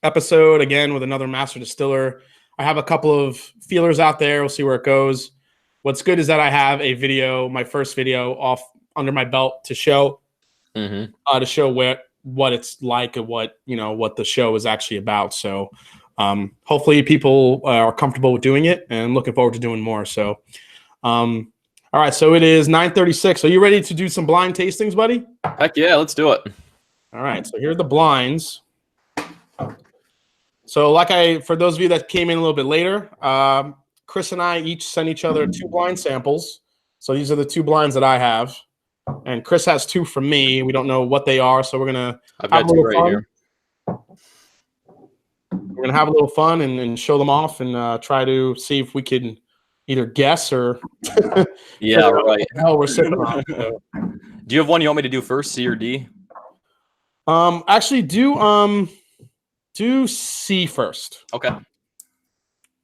[SPEAKER 1] episode again with another master distiller. I have a couple of feelers out there. We'll see where it goes. What's good is that I have a video, my first video off under my belt to show, to show what it's like and what the show is actually about. So hopefully people are comfortable with doing it, and looking forward to doing more. So all right, so it is 9:36. Are you ready to do some blind tastings, buddy?
[SPEAKER 2] Heck yeah, let's do it.
[SPEAKER 1] All right, so here are the blinds. So for those of you that came in a little bit later, Chris and I each sent each other 2 blind samples. So these are the 2 blinds that I have. And Chris has 2 from me. We don't know what they are, so we're going to have a little fun. Here. We're going to have a little fun and show them off and try to see if we can either guess or
[SPEAKER 2] yeah, right.
[SPEAKER 1] Hell, we're sipping on.
[SPEAKER 2] So. Do you have one you want me to do first, C or D?
[SPEAKER 1] Actually, do C first.
[SPEAKER 2] Okay.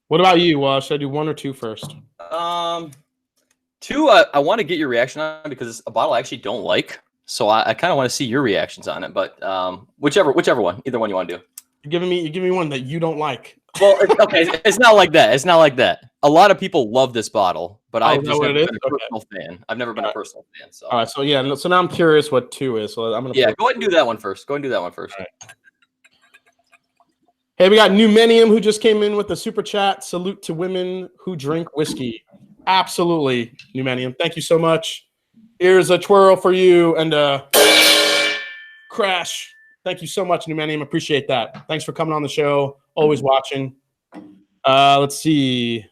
[SPEAKER 1] What about you? Should I do 1 or 2 first?
[SPEAKER 2] 2, I want to get your reaction on it because it's a bottle I actually don't like. So I kind of want to see your reactions on it. But whichever one, either one you want to do.
[SPEAKER 1] You give me one that you don't like.
[SPEAKER 2] Well, okay, it's not like that. It's not like that. A lot of people love this bottle, but I've just never been a personal fan. I've never been a personal fan. So.
[SPEAKER 1] All right, so yeah, so now I'm curious what 2 is. So I'm gonna.
[SPEAKER 2] Yeah, go ahead and do that one first. All right.
[SPEAKER 1] Hey, we got Numenium who just came in with the super chat. Salute to women who drink whiskey. Absolutely, Numenium. Thank you so much. Here's a twirl for you and a crash. Thank you so much, Numenium. Appreciate that. Thanks for coming on the show. Always watching. Let's see.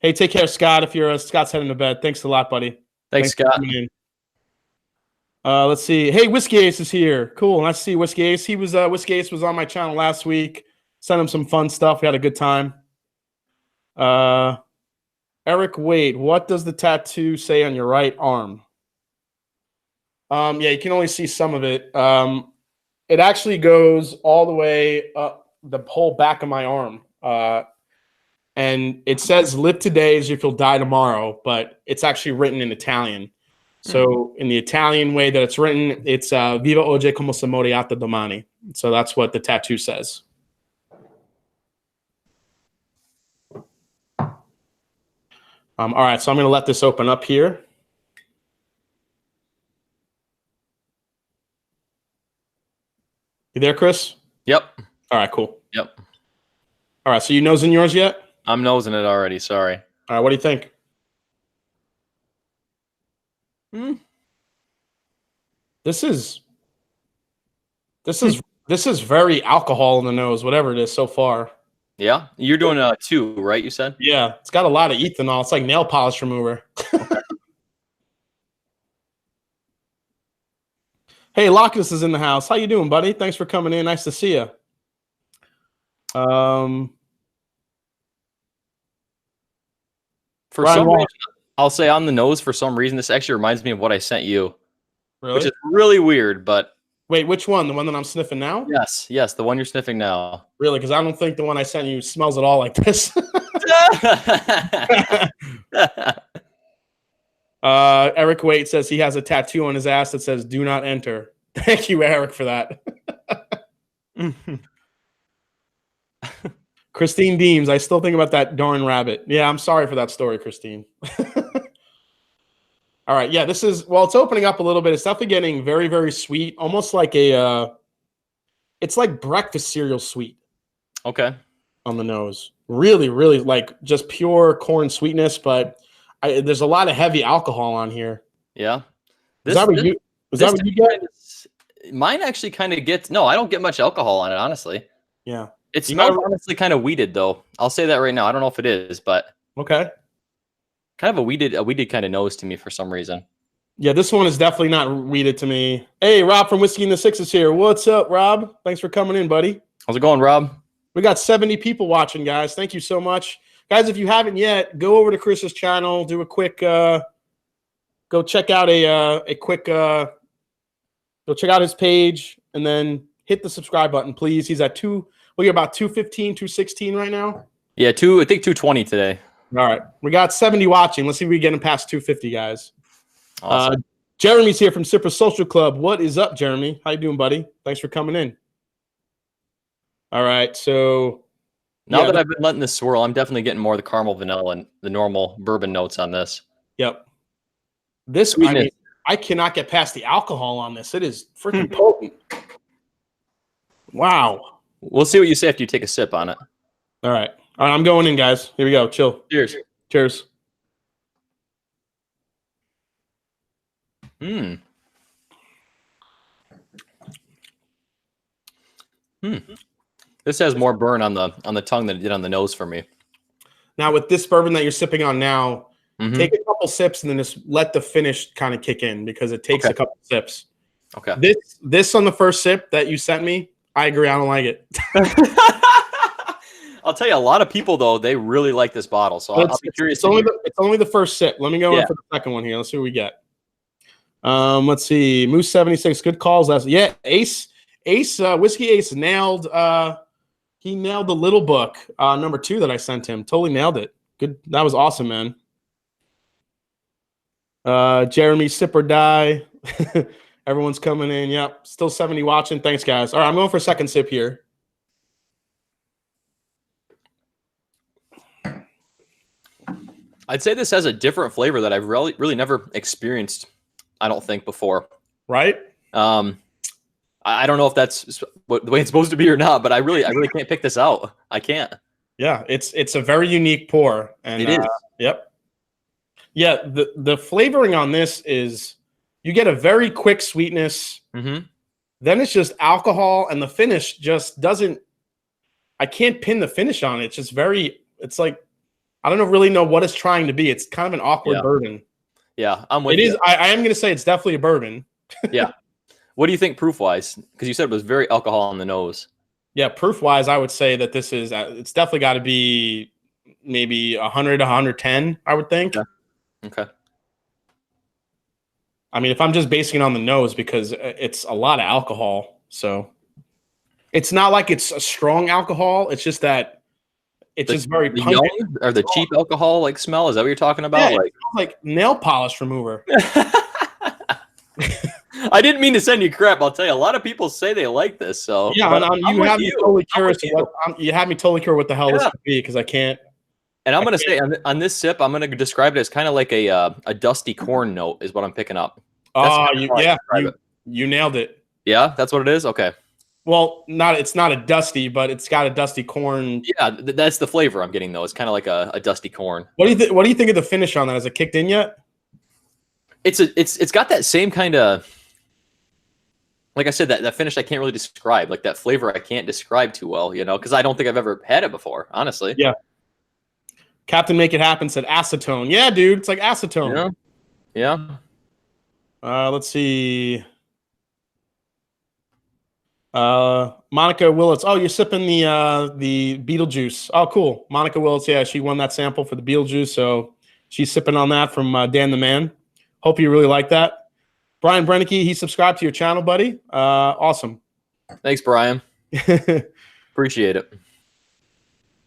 [SPEAKER 1] Hey, take care, Scott. If you're Scott's heading to bed. Thanks a lot, buddy.
[SPEAKER 2] Thanks Scott.
[SPEAKER 1] Let's see. Hey, Whiskey Ace is here. Cool. Nice to see Whiskey Ace. Whiskey Ace was on my channel last week. Sent him some fun stuff. We had a good time. Eric, wait. What does the tattoo say on your right arm? Yeah, you can only see some of it. It actually goes all the way up the whole back of my arm. And it says live today as if you'll die tomorrow, but it's actually written in Italian. So in the Italian way that it's written, it's Viva oggi come se moriata domani. So that's what the tattoo says. All right, so I'm going to let this open up here. You there, Chris?
[SPEAKER 2] Yep.
[SPEAKER 1] All right, cool.
[SPEAKER 2] Yep.
[SPEAKER 1] All right, so you nosing yours yet?
[SPEAKER 2] I'm nosing it already. Sorry.
[SPEAKER 1] All right, what do you think? This is very alcohol in the nose, whatever it is so far.
[SPEAKER 2] Yeah, you're doing 2, right? You said.
[SPEAKER 1] Yeah, it's got a lot of ethanol. It's like nail polish remover. Hey, Lockus is in the house. How you doing, buddy? Thanks for coming in. Nice to see you.
[SPEAKER 2] For some reason, I'll say on the nose. For some reason, this actually reminds me of what I sent you, which is really weird. But
[SPEAKER 1] wait, which one? The one that I'm sniffing now?
[SPEAKER 2] Yes, the one you're sniffing now.
[SPEAKER 1] Really? Because I don't think the one I sent you smells at all like this. Eric Waite says he has a tattoo on his ass that says "Do not enter." Thank you, Eric, for that. Christine Deems, I still think about that darn rabbit. Yeah, I'm sorry for that story, Christine. All right, yeah, this is, well, it's opening up a little bit. It's definitely getting very, very sweet, almost like it's like breakfast cereal sweet.
[SPEAKER 2] Okay.
[SPEAKER 1] On the nose. Really, really like just pure corn sweetness, but there's a lot of heavy alcohol on here.
[SPEAKER 2] Yeah.
[SPEAKER 1] Is that what you get?
[SPEAKER 2] Mine actually kind of gets, no, I don't get much alcohol on it, honestly.
[SPEAKER 1] Yeah.
[SPEAKER 2] It smells honestly kind of weeded, though. I'll say that right now. I don't know if it is, but
[SPEAKER 1] okay.
[SPEAKER 2] Kind of a weeded kind of nose to me for some reason.
[SPEAKER 1] Yeah, this one is definitely not weeded to me. Hey, Rob from Whiskey in the Sixes here. What's up, Rob? Thanks for coming in, buddy.
[SPEAKER 2] How's it going, Rob?
[SPEAKER 1] We got 70 people watching, guys. Thank you so much. Guys, if you haven't yet, go over to Chris's channel, do a quick go check out go check out his page, and then hit the subscribe button, please. He's at we're about 215, 216 right now.
[SPEAKER 2] Yeah, I think 220 today.
[SPEAKER 1] All right. We got 70 watching. Let's see if we get him past 250, guys.
[SPEAKER 2] Awesome.
[SPEAKER 1] Jeremy's here from Sipper Social Club. What is up, Jeremy? How you doing, buddy? Thanks for coming in. All right. So
[SPEAKER 2] now that I've been letting this swirl, I'm definitely getting more of the caramel, vanilla, and the normal bourbon notes on this.
[SPEAKER 1] Yep. This, I cannot get past the alcohol on this. It is freaking potent. Wow.
[SPEAKER 2] We'll see what you say after you take a sip on it.
[SPEAKER 1] All right. All right, I'm going in, guys. Here we go. Chill.
[SPEAKER 2] Cheers.
[SPEAKER 1] Cheers.
[SPEAKER 2] This has more burn on the tongue than it did on the nose for me.
[SPEAKER 1] Now, with this bourbon that you're sipping on now, take a couple sips and then just let the finish kind of kick in because it takes a couple sips.
[SPEAKER 2] Okay.
[SPEAKER 1] This on the first sip that you sent me, I agree. I don't like it.
[SPEAKER 2] I'll tell you, a lot of people though, they really like this bottle. So I'll be curious.
[SPEAKER 1] It's only the first sip. Let me go in for the second one here. Let's see what we get. Let's see. Moose 76. Good calls. Ace Whiskey Ace nailed. He nailed the little book number 2 that I sent him. Totally nailed it. Good. That was awesome, man. Jeremy Sip or Die. Everyone's coming in. Yep. Still 70 watching. Thanks, guys. All right, I'm going for a second sip here.
[SPEAKER 2] I'd say this has a different flavor that I've really never experienced, I don't think, before.
[SPEAKER 1] Right?
[SPEAKER 2] I don't know if that's the way it's supposed to be or not, but I really can't pick this out. I can't.
[SPEAKER 1] Yeah, it's a very unique pour. And
[SPEAKER 2] it is.
[SPEAKER 1] Yep. Yeah, the flavoring on this is you get a very quick sweetness.
[SPEAKER 2] Mm-hmm.
[SPEAKER 1] Then it's just alcohol, and the finish just doesn't. I can't pin the finish on it. It's just it's like I don't really know what it's trying to be. It's kind of an awkward bourbon.
[SPEAKER 2] Yeah, I'm with you.
[SPEAKER 1] It is. I am going to say it's definitely a bourbon.
[SPEAKER 2] Yeah. What do you think proof-wise? Because you said it was very alcohol on the nose.
[SPEAKER 1] Yeah, proof-wise, I would say that this is. It's definitely got to be maybe 100 to 110. I would think.
[SPEAKER 2] Okay.
[SPEAKER 1] I mean, if I'm just basing it on the nose, because it's a lot of alcohol, so it's not like it's a strong alcohol. It's just that it's just very pungent.
[SPEAKER 2] Or the cheap alcohol like smell. Is that what you're talking about?
[SPEAKER 1] Yeah, like nail polish remover.
[SPEAKER 2] I didn't mean to send you crap. I'll tell you, a lot of people say they like this. So
[SPEAKER 1] yeah, you have me totally curious. You have me totally curious what the hell this could be because I can't.
[SPEAKER 2] And I'm going to say on this sip, I'm going to describe it as kind of like a dusty corn note is what I'm picking up.
[SPEAKER 1] You nailed it.
[SPEAKER 2] Yeah, that's what it is. Okay.
[SPEAKER 1] Well, it's not a dusty, but it's got a dusty corn.
[SPEAKER 2] Yeah, that's the flavor I'm getting though. It's kind of like a dusty corn.
[SPEAKER 1] What do you think of the finish on that? Has it kicked in yet?
[SPEAKER 2] It's got that same kind of, like I said, that finish I can't really describe. Like that flavor I can't describe too well, because I don't think I've ever had it before, honestly.
[SPEAKER 1] Yeah. Captain Make It Happen said acetone. Yeah, dude, it's like acetone.
[SPEAKER 2] Yeah.
[SPEAKER 1] Let's see. Monica Willits. Oh, you're sipping the Beetlejuice. Oh, cool. Monica Willits. Yeah, she won that sample for the Beetlejuice, so she's sipping on that from Dan the Man. Hope you really like that. Brian Brennicky, he subscribed to your channel, buddy. Awesome.
[SPEAKER 2] Thanks, Brian. Appreciate it.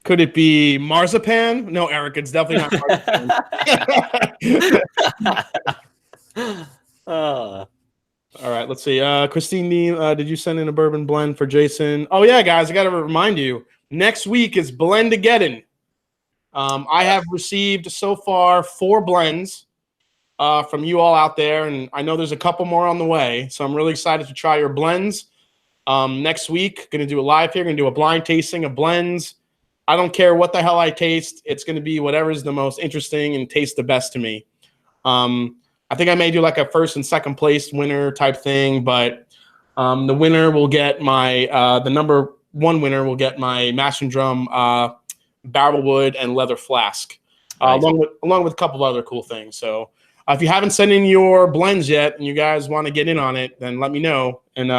[SPEAKER 1] Could it be marzipan? No, Eric, it's definitely not marzipan. All right, let's see. Christine Dean, did you send in a bourbon blend for Jason? Oh, yeah, guys, I got to remind you, next week is Blend-A-Geddon. I have received so far 4 blends from you all out there, and I know there's a couple more on the way, so I'm really excited to try your blends. Next week, going to do a live here, going to do a blind tasting of blends. I don't care what the hell I taste. It's going to be whatever's the most interesting and tastes the best to me. I think I may do like a first and second place winner type thing, but the winner will get my the number 1 winner will get my Mash and Drum barrel wood and leather flask, nice. along with a couple of other cool things. So if you haven't sent in your blends yet and you guys want to get in on it, then let me know. And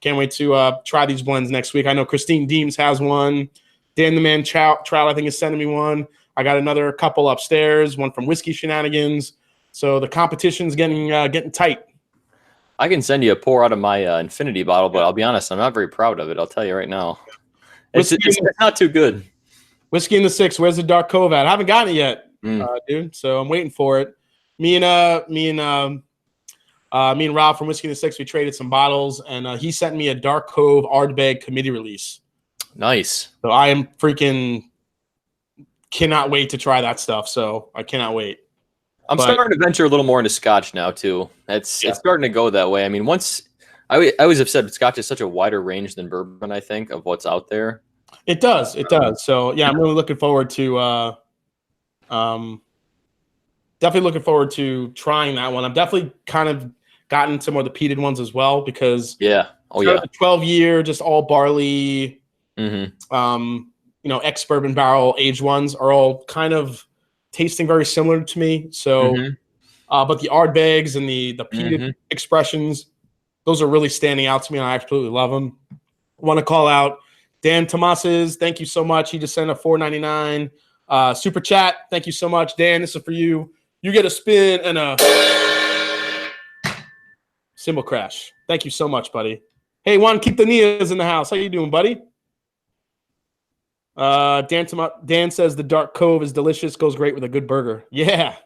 [SPEAKER 1] can't wait to try these blends next week. I know Christine Deems has one. Dan the Man Trout, I think, is sending me one. I got another couple upstairs, one from Whiskey Shenanigans. So the competition's getting tight.
[SPEAKER 2] I can send you a pour out of my Infinity bottle, but I'll be honest, I'm not very proud of it. I'll tell you right now. It's not too good.
[SPEAKER 1] Whiskey in the 6. Where's the Dark Cove at? I haven't gotten it yet, dude. So I'm waiting for it. Me and Rob from Whiskey in the 6, we traded some bottles, and he sent me a Dark Cove Ardbeg committee release.
[SPEAKER 2] Nice.
[SPEAKER 1] So I am freaking cannot wait to try that stuff. So I cannot wait.
[SPEAKER 2] I'm starting to venture a little more into Scotch now too. It's starting to go that way. I mean, I always have said Scotch is such a wider range than bourbon. I think of what's out there.
[SPEAKER 1] It does. So yeah, I'm really looking forward to definitely looking forward to trying that one. I've definitely kind of gotten some more of the peated ones as well because
[SPEAKER 2] the
[SPEAKER 1] 12-year just all barley, ex-bourbon barrel aged ones are all kind of tasting very similar to me. So, but the Ardbegs and the peated expressions, those are really standing out to me, and I absolutely love them. I want to call out Dan Tomases. Thank you so much. He just sent a $4.99 super chat. Thank you so much, Dan. This is for you. You get a spin and a cymbal crash. Thank you so much, buddy. Hey, Juan Quintanilla's in the house. How you doing, buddy? Dan says the Dark Cove is delicious. Goes great with a good burger. Yeah.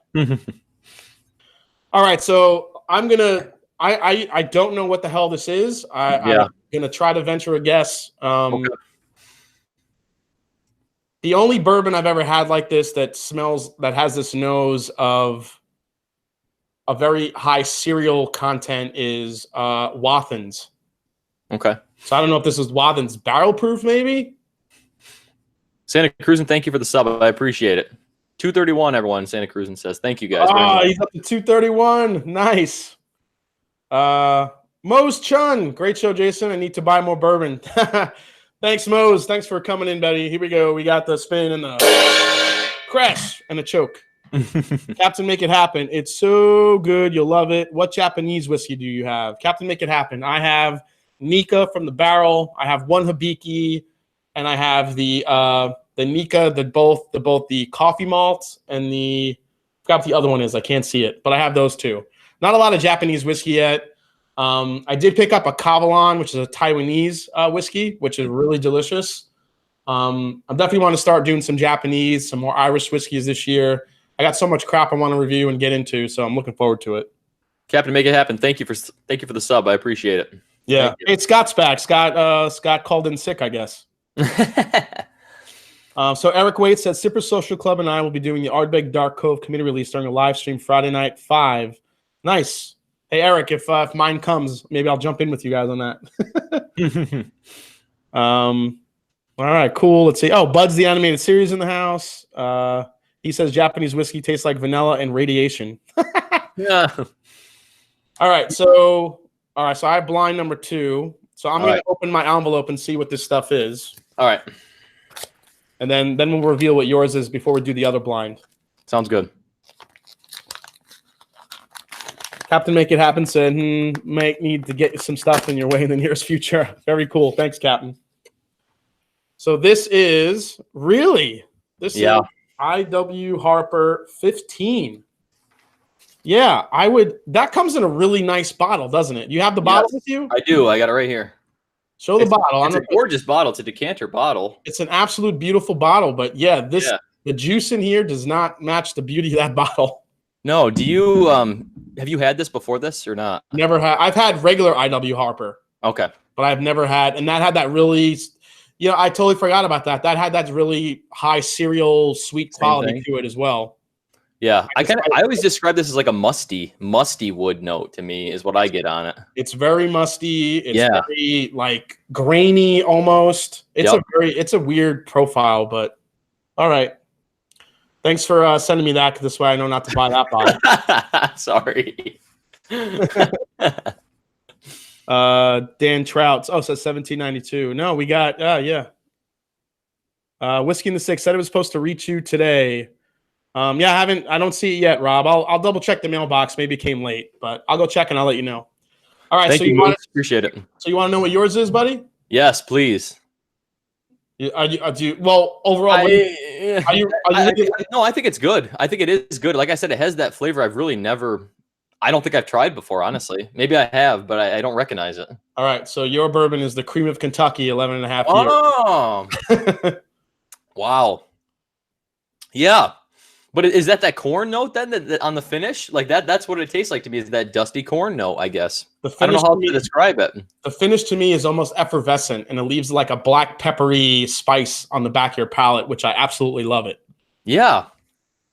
[SPEAKER 1] All right, so I'm gonna. I don't know what the hell this is. I'm gonna try to venture a guess. Okay. The only bourbon I've ever had like this that has this nose of a very high cereal content is Wathen's.
[SPEAKER 2] Okay.
[SPEAKER 1] So I don't know if this is Wathen's barrel proof, maybe.
[SPEAKER 2] Santa Cruz, and thank you for the sub. I appreciate it. 231, everyone. Santa Cruz and says thank you guys.
[SPEAKER 1] He's up to 231. Nice. Mose Chun, great show, Jason. I need to buy more bourbon. Thanks, Mose. Thanks for coming in, buddy. Here we go. We got the spin and the crash and the choke. Captain, make it happen. It's so good. You'll love it. What Japanese whiskey do you have? Captain, make it happen. I have Nika from the barrel. I have one Hibiki, and I have the Nika, both the coffee malt and I forgot what the other one is. I can't see it, but I have those two. Not a lot of Japanese whiskey yet. I did pick up a Kavalan, which is a Taiwanese whiskey, which is really delicious. I definitely want to start doing some Japanese, some more Irish whiskeys this year. I got so much crap I want to review and get into, so I'm looking forward to it. Captain, make it happen. Thank you for the sub. I appreciate it. Yeah. Hey, Scott's back. Scott called in sick, I guess. So Eric Waite said Sipper Social Club and I will be doing the Ardbeg Dark Cove committee release during a live stream Friday night 5. Nice. Hey, Eric, if mine comes, maybe I'll jump in with you guys on that. All right, cool. Let's see. Oh, Bud's the animated series in the house. He says Japanese whiskey tastes like vanilla and radiation. Yeah. All right, so I have blind number 2. So I'm going to open my envelope and see what this stuff is. All right. And then we'll reveal what yours is before we do the other blind. Sounds good. Captain Make It Happen said, might need to get some stuff in your way in the nearest future. Very cool. Thanks, Captain. So this is is IW Harper 15. Yeah, that comes in a really nice bottle, doesn't it? You have the bottle with you? I do. I got it right here. Show the bottle. It's a gorgeous bottle. It's a decanter bottle. It's an absolute beautiful bottle, but the juice in here does not match the beauty of that bottle. No, do you have you had this before this or not? Never had. I've had regular IW Harper. Okay. But I've never had, and that had that really, I totally forgot about that. That had that really high cereal sweet quality to it as well. Yeah, I always describe this as like a musty wood note to me is what I get on it. It's very musty. It's very like grainy almost. It's a weird profile, but all right. Thanks for sending me that, because this way I know not to buy that bottle. Sorry. Dan Trout. Oh, says 1792. No, we got Whiskey in the Six said it was supposed to reach you today. I don't see it yet, Rob. I'll double check the mailbox. Maybe it came late, but I'll go check and I'll let you know. All right. Thank you. Appreciate it. So you want to know what yours is, buddy? Yes, please. Overall, no, I think it's good. I think it is good. Like I said, it has that flavor I don't think I've tried before, honestly. Maybe I have, but I don't recognize it. All right, so your bourbon is the Cream of Kentucky, 11.5 years. Oh, wow. Yeah. But is that corn note then that on the finish? Like that's what it tastes like to me, is that dusty corn note, I guess. I don't know how to describe it. The finish to me is almost effervescent, and it leaves like a black peppery spice on the back of your palate, which I absolutely love it. Yeah.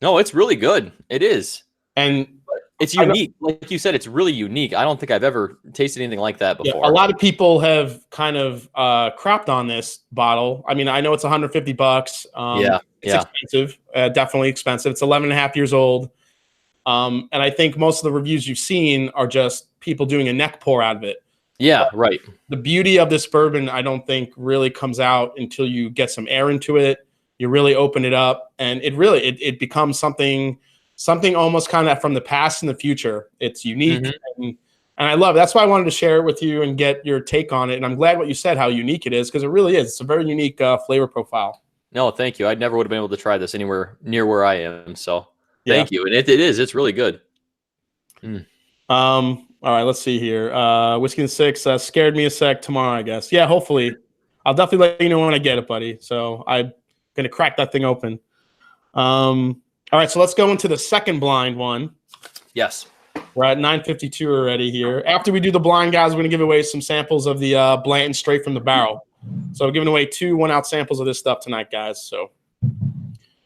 [SPEAKER 1] No, it's really good. It is. And it's unique. Like you said, it's really unique. I don't think I've ever tasted anything like that before. Yeah, a lot of people have kind of crapped on this bottle. I mean, I know it's $150. It's expensive, definitely expensive. It's 11.5 years old. And I think most of the reviews you've seen are just people doing a neck pour out of it. Yeah, but right. The beauty of this bourbon, I don't think really comes out until you get some air into it. You really open it up, and it becomes something almost kind of from the past and the future. It's unique, and I love it. That's why I wanted to share it with you and get your take on it. And I'm glad what you said, how unique it is, because it really is. It's a very unique flavor profile.
[SPEAKER 2] No, thank you. I never would have been able to try this anywhere near where I am. So thank you. And it is. It's really good.
[SPEAKER 1] All right, let's see here. Whiskey and Six scared me a sec tomorrow, I guess. Yeah, hopefully. I'll definitely let you know when I get it, buddy. So I'm going to crack that thing open. All right, so let's go into the second blind one.
[SPEAKER 2] Yes.
[SPEAKER 1] We're at 9:52 already here. After we do the blind, guys, we're going to give away some samples of the Blanton straight from the barrel. So we're giving away 2 1-ounce samples of this stuff tonight, guys. So, all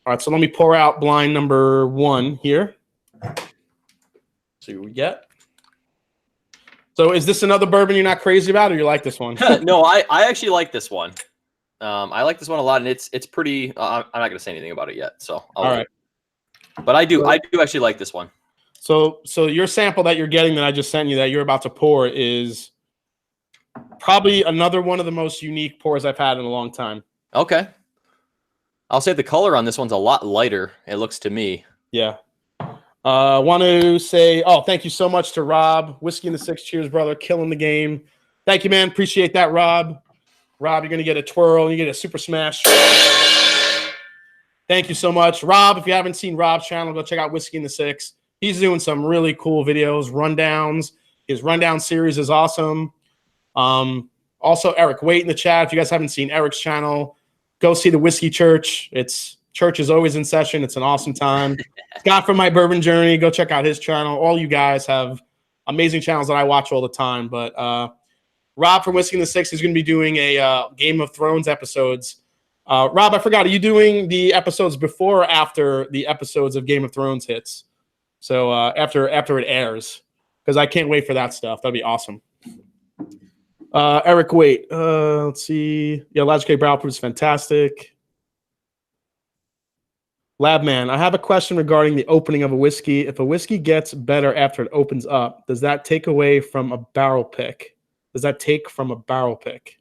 [SPEAKER 1] right, so let me pour out blind number 1 here. See what we get. So is this another bourbon you're not crazy about, or you like this one?
[SPEAKER 2] No, I actually like this one. I like this one a lot, and it's pretty. I'm not going to say anything about it yet. So
[SPEAKER 1] all right,
[SPEAKER 2] but I do actually like this one.
[SPEAKER 1] So your sample that you're getting that I just sent you that you're about to pour is probably another one of the most unique pours I've had in a long time.
[SPEAKER 2] Okay. I'll say the color on this one's a lot lighter, it looks to me.
[SPEAKER 1] Yeah. Want to say, thank you so much to Rob. Whiskey and the Six, cheers, brother. Killing the game. Thank you, man. Appreciate that, Rob. Rob, you're going to get a twirl. You get a super smash. Thank you so much. Rob, if you haven't seen Rob's channel, go check out Whiskey and the Six. He's doing some really cool videos, rundowns. His rundown series is awesome. Also, Eric, wait in the chat. If you guys haven't seen Eric's channel, go see the Whiskey Church. Church is always in session. It's an awesome time. Scott from My Bourbon Journey, go check out his channel. All you guys have amazing channels that I watch all the time. But Rob from Whiskey and the Six is going to be doing a Game of Thrones episodes. Rob, I forgot. Are you doing the episodes before or after the episodes of Game of Thrones hits? So after it airs, because I can't wait for that stuff. That'd be awesome. Eric, wait. Let's see. Yeah, Logic K Barrel Proof is fantastic. Labman, I have a question regarding the opening of a whiskey. If a whiskey gets better after it opens up, does that take away from a barrel pick? Does that take from a barrel pick?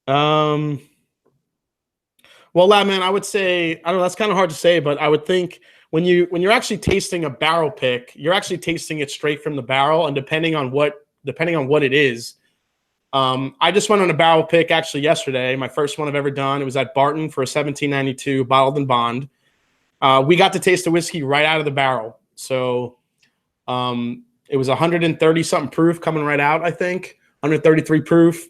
[SPEAKER 1] Well, Labman, I would say, I don't know, that's kind of hard to say, but I would think when you're actually tasting a barrel pick, you're actually tasting it straight from the barrel, and depending on what it is. I just went on a barrel pick actually yesterday, my first one I've ever done. It was at Barton for a 1792 bottled and bond. We got to taste the whiskey right out of the barrel. So it was 130 something proof coming right out, I think 133 proof,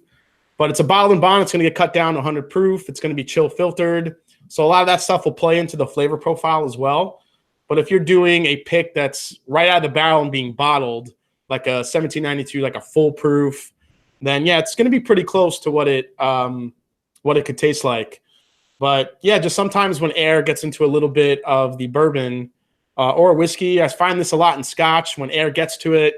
[SPEAKER 1] but it's a bottled and bond. It's going to get cut down to 100 proof. It's going to be chill filtered. So a lot of that stuff will play into the flavor profile as well. But if you're doing a pick that's right out of the barrel and being bottled, like a 1792, like a full proof, then yeah, it's going to be pretty close to what it could taste like. But yeah, just sometimes when air gets into a little bit of the bourbon or whiskey, I find this a lot in Scotch. When air gets to it,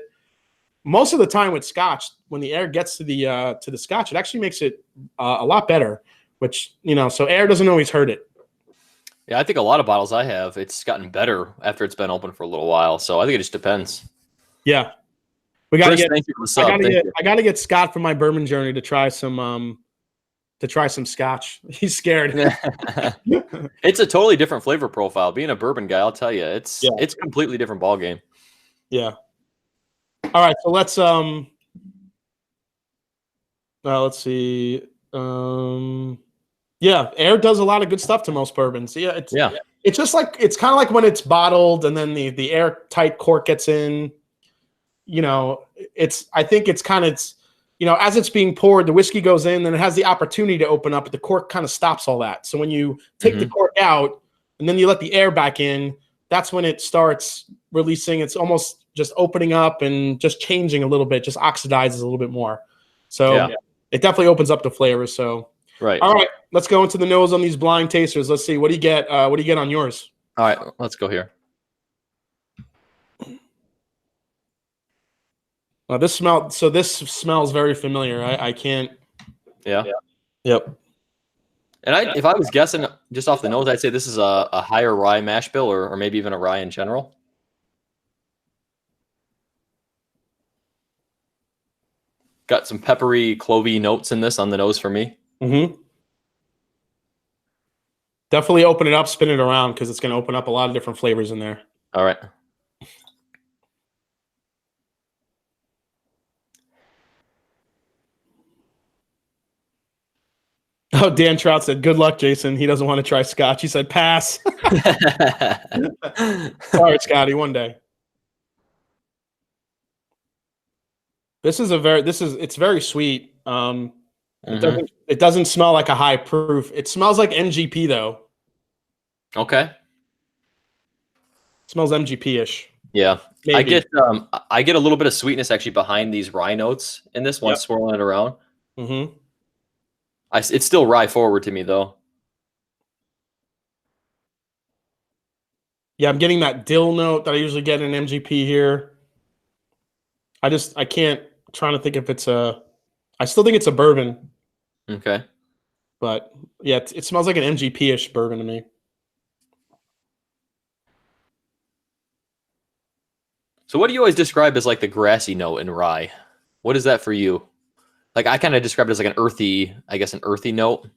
[SPEAKER 1] most of the time with Scotch, when the air gets to the Scotch, it actually makes it a lot better. Which, so air doesn't always hurt it.
[SPEAKER 2] Yeah, I think a lot of bottles I have, it's gotten better after it's been open for a little while. So I think it just depends.
[SPEAKER 1] Yeah. We gotta
[SPEAKER 2] Chris,
[SPEAKER 1] get.
[SPEAKER 2] thank you for the sub.
[SPEAKER 1] I gotta get Scott from My Bourbon Journey to try some Scotch. He's scared.
[SPEAKER 2] It's a totally different flavor profile. Being a bourbon guy, I'll tell you, it's a completely different ball game.
[SPEAKER 1] Yeah. All right, so let's see. Yeah, air does a lot of good stuff to most bourbons. Yeah, it's just like, it's kind of like when it's bottled and then the airtight cork gets in. I think it's kind of, as it's being poured, the whiskey goes in, then it has the opportunity to open up, but the cork kind of stops all that. So when you take the cork out and then you let the air back in, that's when it starts releasing. It's almost just opening up and just changing a little bit, just oxidizes a little bit more. So it definitely opens up the flavor. So,
[SPEAKER 2] right.
[SPEAKER 1] All right, let's go into the nose on these blind tasters. Let's see. What do you get? What do you get on yours?
[SPEAKER 2] All right, let's go here.
[SPEAKER 1] This smells very familiar. I can't.
[SPEAKER 2] Yeah.
[SPEAKER 1] Yep.
[SPEAKER 2] And if I was guessing just off the nose, I'd say this is a higher rye mash bill, or maybe even a rye in general. Got some peppery, clovey notes in this on the nose for me.
[SPEAKER 1] Mm-hmm. Definitely open it up, spin it around, because it's going to open up a lot of different flavors in there.
[SPEAKER 2] All right.
[SPEAKER 1] Oh, Dan Trout said, good luck, Jason. He doesn't want to try scotch. He said, pass. Sorry, Scotty, one day. It's very sweet. It doesn't smell like a high proof. It smells like MGP though.
[SPEAKER 2] Okay.
[SPEAKER 1] It smells MGP-ish.
[SPEAKER 2] Yeah.
[SPEAKER 1] Maybe.
[SPEAKER 2] I get a little bit of sweetness actually behind these rye notes in this one, swirling it around.
[SPEAKER 1] Mm-hmm.
[SPEAKER 2] It's still rye forward to me though.
[SPEAKER 1] Yeah, I'm getting that dill note that I usually get in MGP here. I can't. I'm trying to think if it's I still think it's a bourbon.
[SPEAKER 2] Okay.
[SPEAKER 1] But yeah, it smells like an MGP-ish bourbon to me.
[SPEAKER 2] So what do you always describe as like the grassy note in rye? What is that for you? Like I kind of describe it as like an earthy note.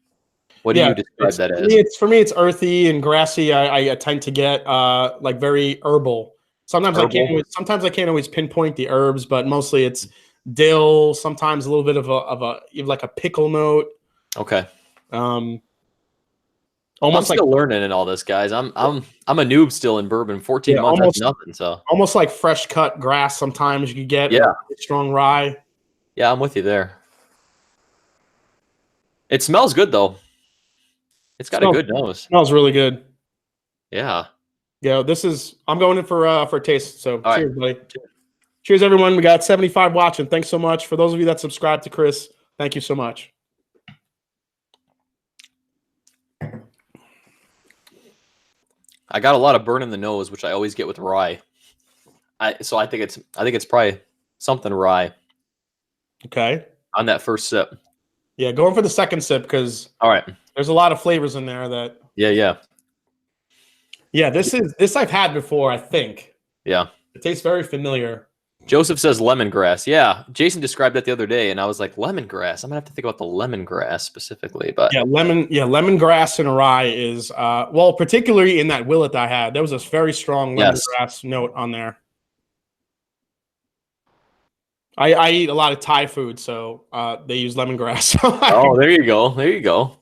[SPEAKER 2] What do you describe that as?
[SPEAKER 1] For me, it's earthy and grassy. I tend to get like very herbal. Sometimes I can't always pinpoint the herbs, but mostly it's dill. Sometimes a little bit of a pickle note.
[SPEAKER 2] Okay.
[SPEAKER 1] Almost
[SPEAKER 2] I'm still learning in all this, guys. I'm a noob still in bourbon. 14 months, that's nothing. So
[SPEAKER 1] almost like fresh cut grass. Sometimes you get strong rye.
[SPEAKER 2] Yeah, I'm with you there. It smells good though. It's got a good nose.
[SPEAKER 1] Smells really good.
[SPEAKER 2] Yeah.
[SPEAKER 1] Yeah, I'm going in for a taste. So
[SPEAKER 2] all
[SPEAKER 1] cheers, buddy. Cheers, everyone. We got 75 watching. Thanks so much. For those of you that subscribe to Chris, thank you so much.
[SPEAKER 2] I got a lot of burn in the nose, which I always get with rye. So I think it's probably something rye.
[SPEAKER 1] Okay.
[SPEAKER 2] On that first sip.
[SPEAKER 1] Yeah, going for the second sip because there's a lot of flavors in there that.
[SPEAKER 2] Yeah.
[SPEAKER 1] This I've had before, I think.
[SPEAKER 2] Yeah.
[SPEAKER 1] It tastes very familiar.
[SPEAKER 2] Joseph says lemongrass. Yeah, Jason described that the other day, and I was like, lemongrass. I'm gonna have to think about the lemongrass specifically, but
[SPEAKER 1] lemongrass and rye is particularly in that willet I had. There was a very strong lemongrass note on there. I eat a lot of Thai food, so they use lemongrass.
[SPEAKER 2] Oh, there you go. There you go.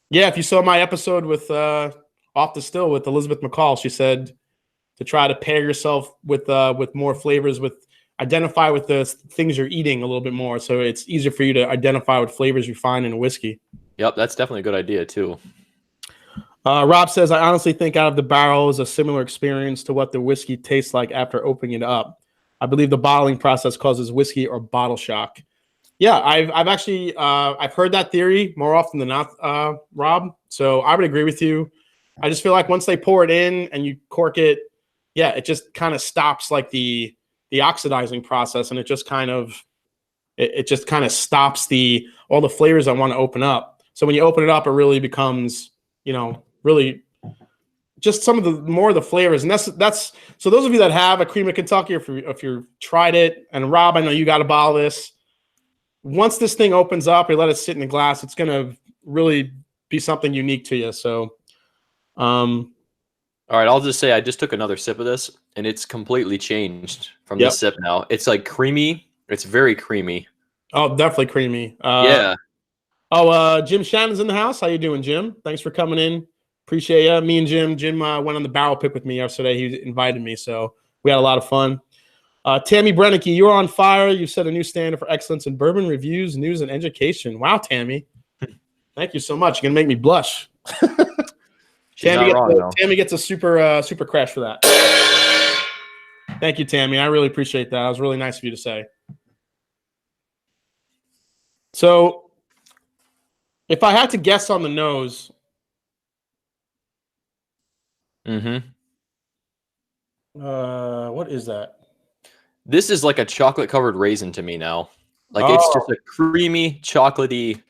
[SPEAKER 1] Yeah, if you saw my episode with Off the Still with Elizabeth McCall, she said to try to pair yourself with more flavors, identify with the things you're eating a little bit more, so it's easier for you to identify what flavors you find in a whiskey.
[SPEAKER 2] Yep, that's definitely a good idea too.
[SPEAKER 1] Rob says, I honestly think out of the barrel is a similar experience to what the whiskey tastes like after opening it up. I believe the bottling process causes whiskey or bottle shock. Yeah, I've actually I've heard that theory more often than not, Rob. So I would agree with you. I just feel like once they pour it in and you cork it, it just kind of stops like the oxidizing process, and it just kind of stops all the flavors I want to open up. So when you open it up, it really becomes, really just some of the more of the flavors. And that's so those of you that have a Cream of Kentucky, if you've tried it, and Rob, I know you got to bottle this. Once this thing opens up, you let it sit in the glass, it's gonna really be something unique to you. So
[SPEAKER 2] all right, I'll just say I just took another sip of this, and it's completely changed from this sip now. It's like creamy. It's very creamy.
[SPEAKER 1] Oh, definitely creamy.
[SPEAKER 2] Yeah.
[SPEAKER 1] Jim Shannon's in the house. How you doing, Jim? Thanks for coming in. Appreciate you. Me and Jim went on the barrel pick with me yesterday. He invited me, so we had a lot of fun. Tammy Brennicky, you're on fire. You set a new standard for excellence in bourbon reviews, news, and education. Wow, Tammy. Thank you so much. You're going to make me blush. Tammy gets a super crash for that. Thank you, Tammy. I really appreciate that. It was really nice of you to say. So, if I had to guess on the nose, what is that?
[SPEAKER 2] This is like a chocolate covered raisin to me now. Like it's just a creamy, chocolatey.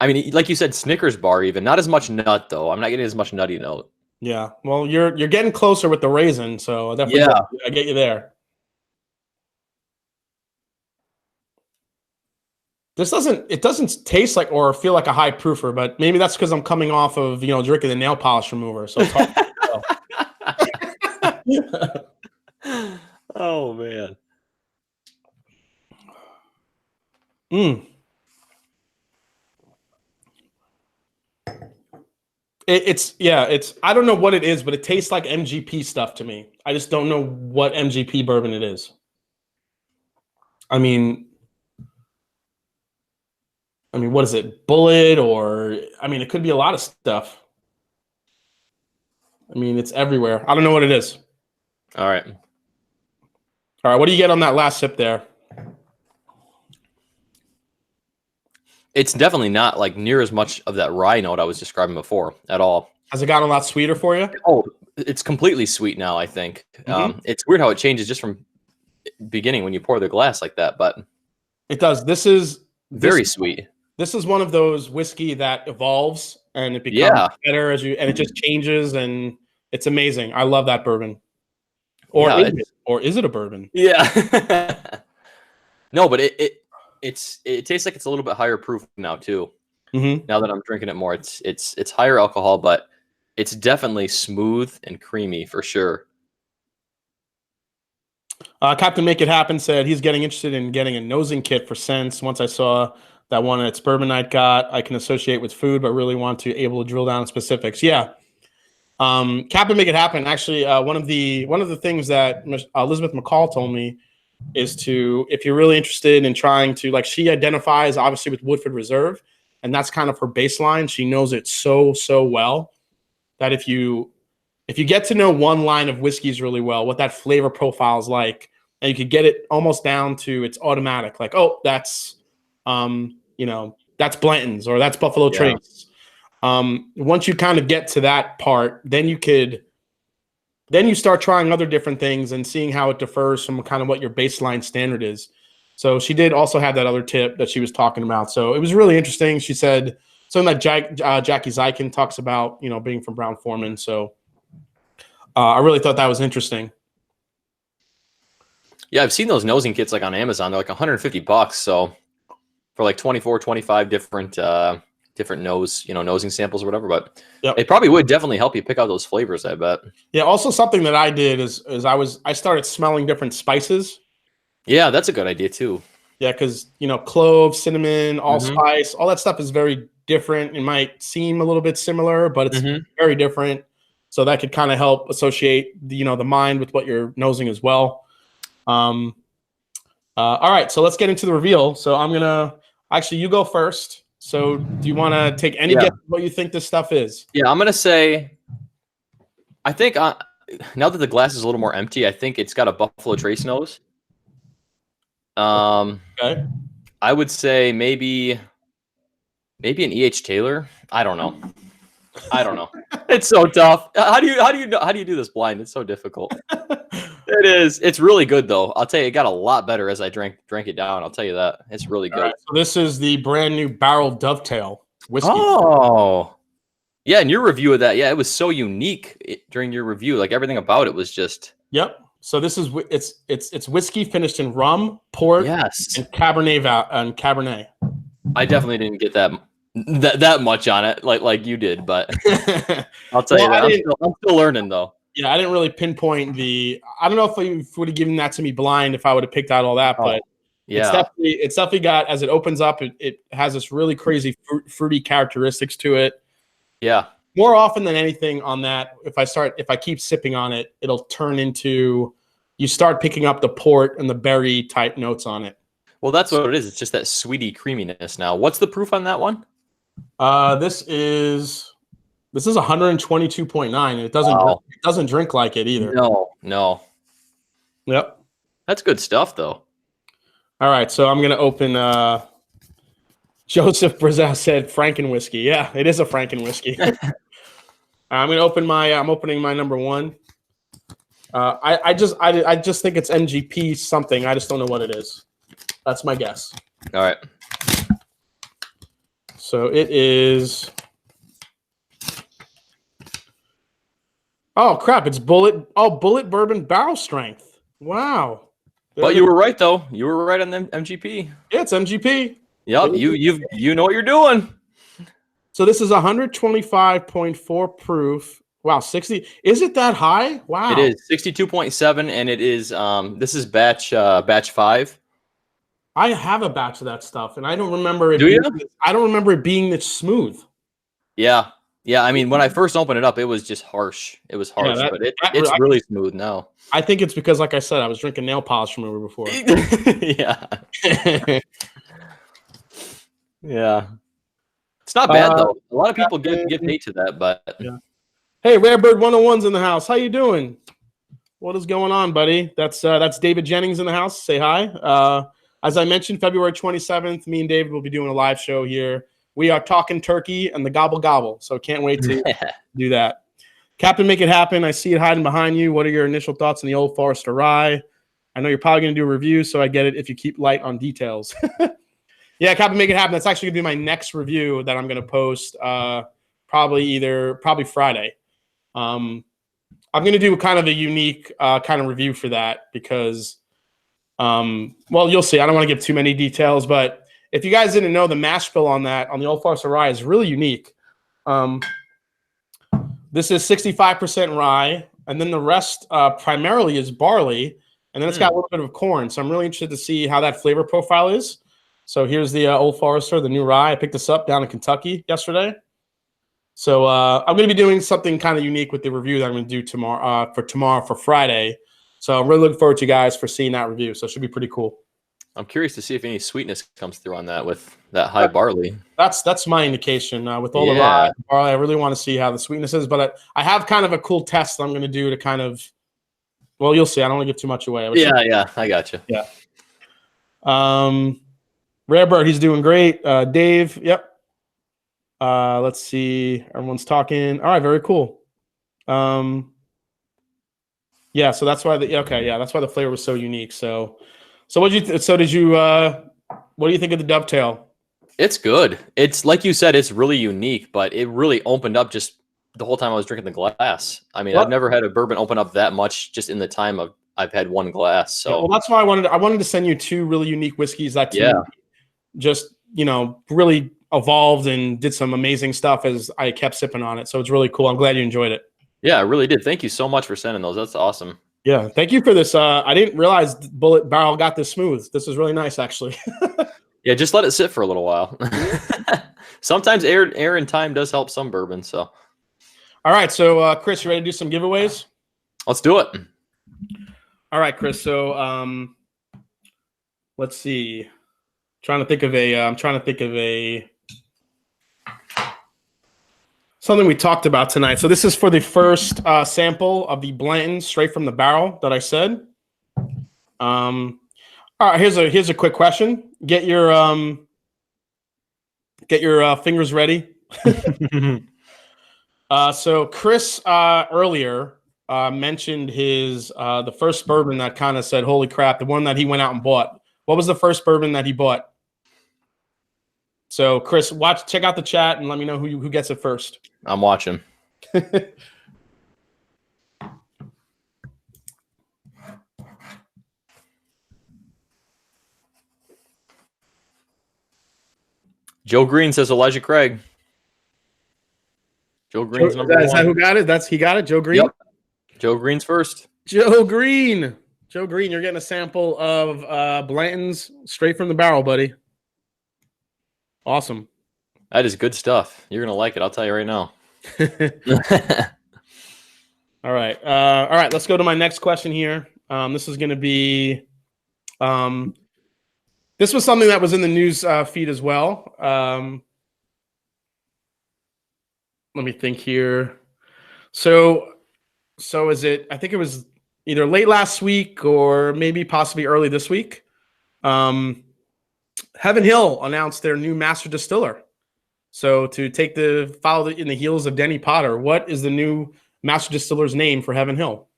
[SPEAKER 2] I mean, like you said, Snickers bar even. Not as much nut though. I'm not getting as much nutty note.
[SPEAKER 1] Yeah. Well, you're getting closer with the raisin, so definitely I get you there. It doesn't taste like or feel like a high proofer, but maybe that's because I'm coming off of, drinking the nail polish remover. So it's hard to tell.
[SPEAKER 2] Oh man.
[SPEAKER 1] It's I don't know what it is, but it tastes like MGP stuff to me. I just don't know what MGP bourbon it is. I mean, what is it? Bullet or it could be a lot of stuff. It's everywhere. I don't know what it is.
[SPEAKER 2] All right.
[SPEAKER 1] What do you get on that last sip there?
[SPEAKER 2] It's definitely not like near as much of that rye note I was describing before at all.
[SPEAKER 1] Has it gotten a lot sweeter for you?
[SPEAKER 2] Oh, it's completely sweet now, I think. It's weird how it changes just from beginning when you pour the glass like that, but
[SPEAKER 1] it does. This is
[SPEAKER 2] very sweet.
[SPEAKER 1] This is one of those whiskey that evolves and it becomes better and it just changes, and it's amazing. I love that bourbon. Or is it a bourbon?
[SPEAKER 2] Yeah. No, but it tastes like it's a little bit higher proof now too. Now that I'm drinking it more, it's higher alcohol, but it's definitely smooth and creamy for sure.
[SPEAKER 1] Captain Make It Happen said he's getting interested in getting a nosing kit for scents. Once I saw that one at Bourbon Night got, I can associate with food, but really want to able to drill down on specifics. Yeah. Captain Make It Happen. Actually, one of the things that Elizabeth McCall told me is if you're really interested in trying to, like, she identifies obviously with Woodford Reserve, and that's kind of her baseline. She knows it so well that if you get to know one line of whiskeys really well, what that flavor profile is like, and you could get it almost down to it's automatic, like, oh, that's that's Blanton's or that's Buffalo Trace. Once you kind of get to that part, then you start trying other different things and seeing how it differs from kind of what your baseline standard is. So she did also have that other tip that she was talking about. So it was really interesting. She said something that Jackie Zykin talks about, being from Brown-Forman. So I really thought that was interesting.
[SPEAKER 2] Yeah, I've seen those nosing kits like on Amazon. They're like $150. So for like 24, 25 different nosing samples or whatever, but it probably would definitely help you pick out those flavors, I bet.
[SPEAKER 1] Yeah. Also, something that I did is I started smelling different spices.
[SPEAKER 2] Yeah, that's a good idea too.
[SPEAKER 1] Yeah, because clove, cinnamon, allspice, all that stuff is very different. It might seem a little bit similar, but it's very different. So that could kind of help associate the mind with what you're nosing as well. All right, so let's get into the reveal. So I'm gonna you go first. So do you want to take any guess what you think this stuff is?
[SPEAKER 2] Yeah, I'm going to say, I think now that the glass is a little more empty, I think it's got a Buffalo Trace nose.
[SPEAKER 1] Okay.
[SPEAKER 2] I would say maybe an E.H. Taylor. I don't know. It's so tough. How do you do this blind? It's so difficult. It is. It's really good though. I'll tell you, it got a lot better as I drank it down. I'll tell you that. It's really good. Right,
[SPEAKER 1] so this is the brand new Barrel Dovetail whiskey.
[SPEAKER 2] Oh, yeah. And your review of that, it was so unique during your review. Like everything about it was just.
[SPEAKER 1] Yep. So this is it's whiskey finished in rum, port, and Cabernet.
[SPEAKER 2] I definitely didn't get that much on it like you did, but I'll tell you that I'm still learning though.
[SPEAKER 1] Yeah, I didn't really pinpoint I don't know if you would have given that to me blind if I would have picked out all that, but it's definitely got, as it opens up, it has this really crazy fruity characteristics to it.
[SPEAKER 2] Yeah.
[SPEAKER 1] More often than anything on that, if I keep sipping on it, it'll turn into, you start picking up the port and the berry type notes on it.
[SPEAKER 2] Well, that's what it is. It's just that sweetie creaminess now. What's the proof on that one?
[SPEAKER 1] This is 122.9, and it doesn't drink like it either.
[SPEAKER 2] No.
[SPEAKER 1] Yep. That's
[SPEAKER 2] good stuff though.
[SPEAKER 1] All right, so I'm gonna open. Joseph Brazel said Franken whiskey. Yeah, it is a Franken whiskey. I'm opening my number one. I just think it's MGP something. I just don't know what it is. That's my guess.
[SPEAKER 2] All right.
[SPEAKER 1] So it is. Oh crap! It's Bullet Bourbon Barrel Strength. Wow.
[SPEAKER 2] But you were right though. You were right on the MGP.
[SPEAKER 1] Yeah, it's MGP.
[SPEAKER 2] Yep, you know what you're doing.
[SPEAKER 1] So this is 125.4 proof. Wow, 60. Is it that high? Wow.
[SPEAKER 2] It is 62.7, and it is this is batch 5.
[SPEAKER 1] I have a batch of that stuff, and I don't remember it.
[SPEAKER 2] Do you?
[SPEAKER 1] I don't remember it being this smooth.
[SPEAKER 2] Yeah. Yeah, I mean, when I first opened it up, it was just harsh. It was harsh, but it's really smooth now.
[SPEAKER 1] I think it's because, like I said, I was drinking nail polish remover before.
[SPEAKER 2] Yeah. Yeah. It's not bad, though. A lot of people give hate to that, but...
[SPEAKER 1] Yeah. Hey, Rarebird 101's in the house. How you doing? What is going on, buddy? That's David Jennings in the house. Say hi. As I mentioned, February 27th, me and David will be doing a live show here. We are talking turkey and the gobble gobble, so can't wait to do that. Captain, make it happen. I see it hiding behind you. What are your initial thoughts on the Old Forester Rye? I know you're probably going to do a review, so I get it if you keep light on details. Yeah, Captain, make it happen. That's actually going to be my next review that I'm going to post probably Friday. I'm going to do kind of a unique kind of review for that because, well, you'll see. I don't want to give too many details, but if you guys didn't know, the mash bill on the Old Forester Rye is really unique. This is 65% rye, and then the rest primarily is barley, and then it's got a little bit of corn. So I'm really interested to see how that flavor profile is. So here's the Old Forester, the new rye. I picked this up down in Kentucky yesterday. So I'm going to be doing something kind of unique with the review that I'm going to do tomorrow for Friday. So I'm really looking forward to you guys for seeing that review. So it should be pretty cool.
[SPEAKER 2] I'm curious to see if any sweetness comes through on that with that high barley.
[SPEAKER 1] That's my indication. With all the rye barley, I really want to see how the sweetness is. But I have kind of a cool test I'm going to do to kind of, well, you'll see. I don't want to give too much away.
[SPEAKER 2] Yeah, I got you.
[SPEAKER 1] Yeah. Rarebird, he's doing great. Dave, yep. Let's see. Everyone's talking. All right, very cool. Yeah, so that's why that's why the flavor was so unique. So what do you think of the dovetail?
[SPEAKER 2] It's good. It's like you said, it's really unique, but it really opened up just the whole time I was drinking the glass. I mean, I've never had a bourbon open up that much just in the time I've had one glass. So
[SPEAKER 1] well, that's why I wanted to send you two really unique whiskeys that just really evolved and did some amazing stuff as I kept sipping on it. So it's really cool. I'm glad you enjoyed it.
[SPEAKER 2] Yeah, I really did. Thank you so much for sending those. That's awesome.
[SPEAKER 1] Yeah, thank you for this. I didn't realize Bullet Barrel got this smooth. This is really nice, actually.
[SPEAKER 2] Yeah, just let it sit for a little while. Sometimes air and time does help some bourbon. So,
[SPEAKER 1] all right. So, Chris, you ready to do some giveaways?
[SPEAKER 2] Let's do it.
[SPEAKER 1] All right, Chris. So, let's see. I'm trying to think of a something we talked about tonight. So this is for the first sample of the Blanton straight from the barrel that I said. All right, here's a quick question. Get your fingers ready. So Chris earlier mentioned the first bourbon that kind of said, "Holy crap!" The one that he went out and bought. What was the first bourbon that he bought? So Chris, check out the chat and let me know who gets it first.
[SPEAKER 2] I'm watching. Joe Green says Elijah Craig. Joe Green's number one.
[SPEAKER 1] Is that who got it? He got it? Joe Green?
[SPEAKER 2] Yep. Joe Green's first.
[SPEAKER 1] Joe Green, you're getting a sample of Blanton's straight from the barrel, buddy. Awesome.
[SPEAKER 2] That is good stuff. You're going to like it. I'll tell you right now.
[SPEAKER 1] All right. Let's go to my next question here. This is going to be, this was something that was in the news feed as well. Let me think here. So is it, I think it was either late last week or maybe possibly early this week. Heaven Hill announced their new master distiller. So to follow in the heels of Denny Potter, what is the new master distiller's name for Heaven Hill?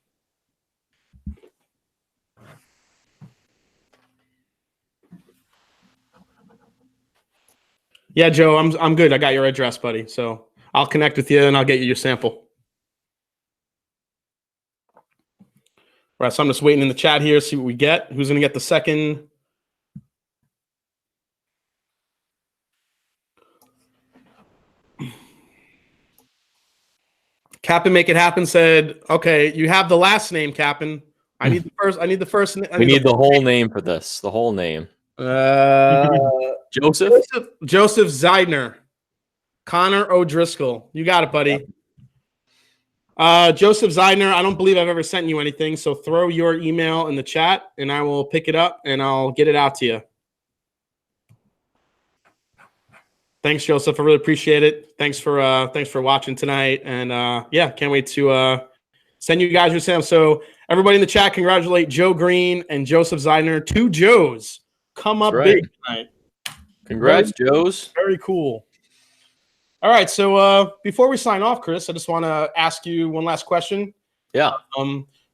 [SPEAKER 1] Yeah, Joe, I'm good. I got your address, buddy. So I'll connect with you and I'll get you your sample. All right, so I'm just waiting in the chat here, see what we get. Who's going to get the second? Captain Make It Happen said, okay, you have the last name, Captain. I need the first. I need the first.
[SPEAKER 2] We need the whole name for this. The whole name. Joseph
[SPEAKER 1] Zeidner. Connor O'Driscoll. You got it, buddy. Joseph Zeidner, I don't believe I've ever sent you anything, so throw your email in the chat, and I will pick it up, and I'll get it out to you. Thanks, Joseph. I really appreciate it. Thanks for watching tonight, and yeah, can't wait to send you guys your samples. So everybody in the chat, congratulate Joe Green and Joseph Zeidner. 2 Joes come up big tonight.
[SPEAKER 2] Congrats, Joes.
[SPEAKER 1] Very cool. All right, so before we sign off, Chris, I just want to ask you one last question.
[SPEAKER 2] Yeah.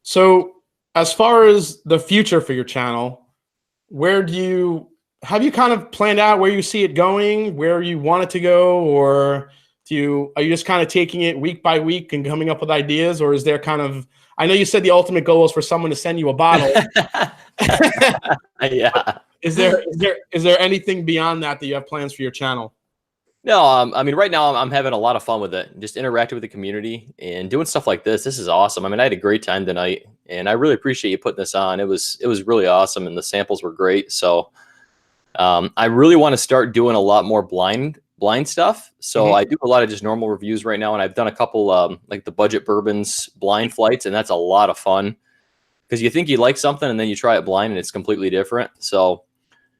[SPEAKER 1] So as far as the future for your channel, have you kind of planned out where you see it going, where you want it to go, or are you just kind of taking it week by week and coming up with ideas, or is there kind of, I know you said the ultimate goal is for someone to send you a bottle.
[SPEAKER 2] Yeah.
[SPEAKER 1] Is there anything beyond that you have plans for your channel?
[SPEAKER 2] No, I mean, right now I'm having a lot of fun with it. Just interacting with the community and doing stuff like this. This is awesome. I mean, I had a great time tonight, and I really appreciate you putting this on. It was really awesome, and the samples were great. So I really want to start doing a lot more blind stuff. So I do a lot of just normal reviews right now, and I've done a couple like the budget bourbons blind flights, and that's a lot of fun because you think you like something and then you try it blind and it's completely different. So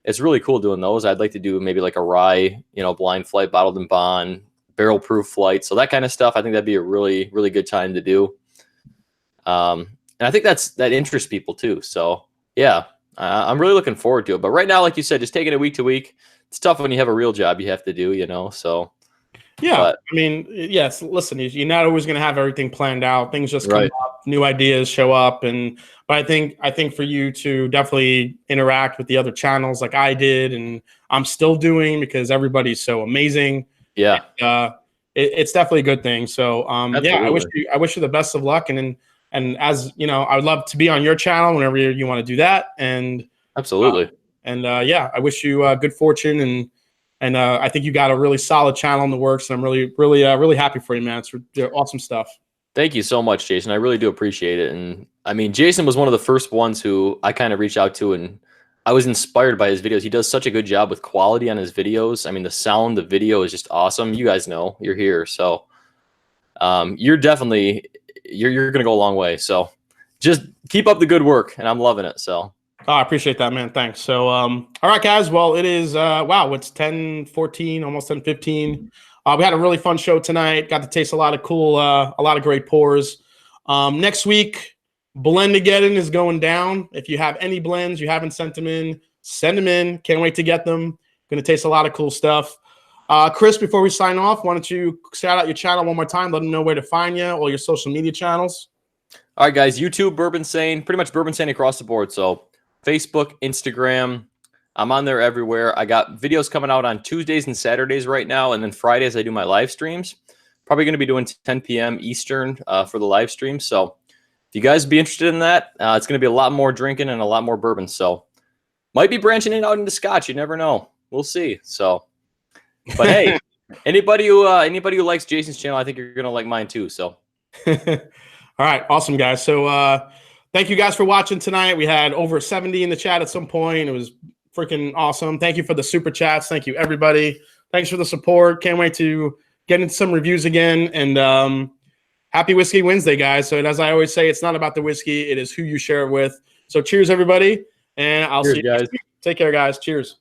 [SPEAKER 2] it's really cool doing those. I'd like to do maybe like a rye, blind flight, bottled in bond, barrel proof flight. So that kind of stuff, I think that'd be a really, really good time to do. And I think that interests people too. So yeah, I'm really looking forward to it. But right now, like you said, just taking it week to week. It's tough when you have a real job you have to do, so.
[SPEAKER 1] Yeah, I mean, yes, listen, you're not always going to have everything planned out. Things just come up, new ideas show up. But I think for you to definitely interact with the other channels like I did and I'm still doing because everybody's so amazing.
[SPEAKER 2] Yeah.
[SPEAKER 1] It's definitely a good thing. So, yeah, I wish you the best of luck. And as you know, I would love to be on your channel whenever you want to do that. And
[SPEAKER 2] absolutely.
[SPEAKER 1] Yeah, I wish you good fortune and I think you got a really solid channel in the works, and I'm really, really, really happy for you, man. It's awesome stuff.
[SPEAKER 2] Thank you so much, Jason. I really do appreciate it. And I mean, Jason was one of the first ones who I kind of reached out to, and I was inspired by his videos. He does such a good job with quality on his videos. I mean, the sound, the video is just awesome. You guys know you're here, so you're definitely you're gonna go a long way. So just keep up the good work, and I'm loving it. So.
[SPEAKER 1] Oh, I appreciate that, man. Thanks. So, all right, guys. Well, it is, wow, it's 10:14, almost 10:15. We had a really fun show tonight. Got to taste a lot of great pours. Next week, Blend-A-Geddon is going down. If you have any blends, you haven't sent them in, send them in. Can't wait to get them. Going to taste a lot of cool stuff. Chris, before we sign off, why don't you shout out your channel one more time? Let them know where to find you, all your social media channels. All
[SPEAKER 2] right, guys. YouTube, Bourbinsane, pretty much Bourbinsane across the board. So Facebook, Instagram, I'm on there everywhere. I got videos coming out on Tuesdays and Saturdays right now, and then Fridays I do my live streams. Probably going to be doing 10 p.m. Eastern for the live stream. So if you guys be interested in that, it's going to be a lot more drinking and a lot more bourbon. So might be branching it out into Scotch. You never know. We'll see. So, but hey, anybody who likes Jason's channel, I think you're going to like mine too. So,
[SPEAKER 1] all right, awesome guys. So. Thank you guys for watching tonight. We had over 70 in the chat at some point. It was freaking awesome. Thank you for the super chats. Thank you, everybody. Thanks for the support. Can't wait to get into some reviews again. And happy Whiskey Wednesday, guys. So as I always say, it's not about the whiskey. It is who you share it with. So cheers, everybody. And I'll see you guys. Take care, guys. Cheers.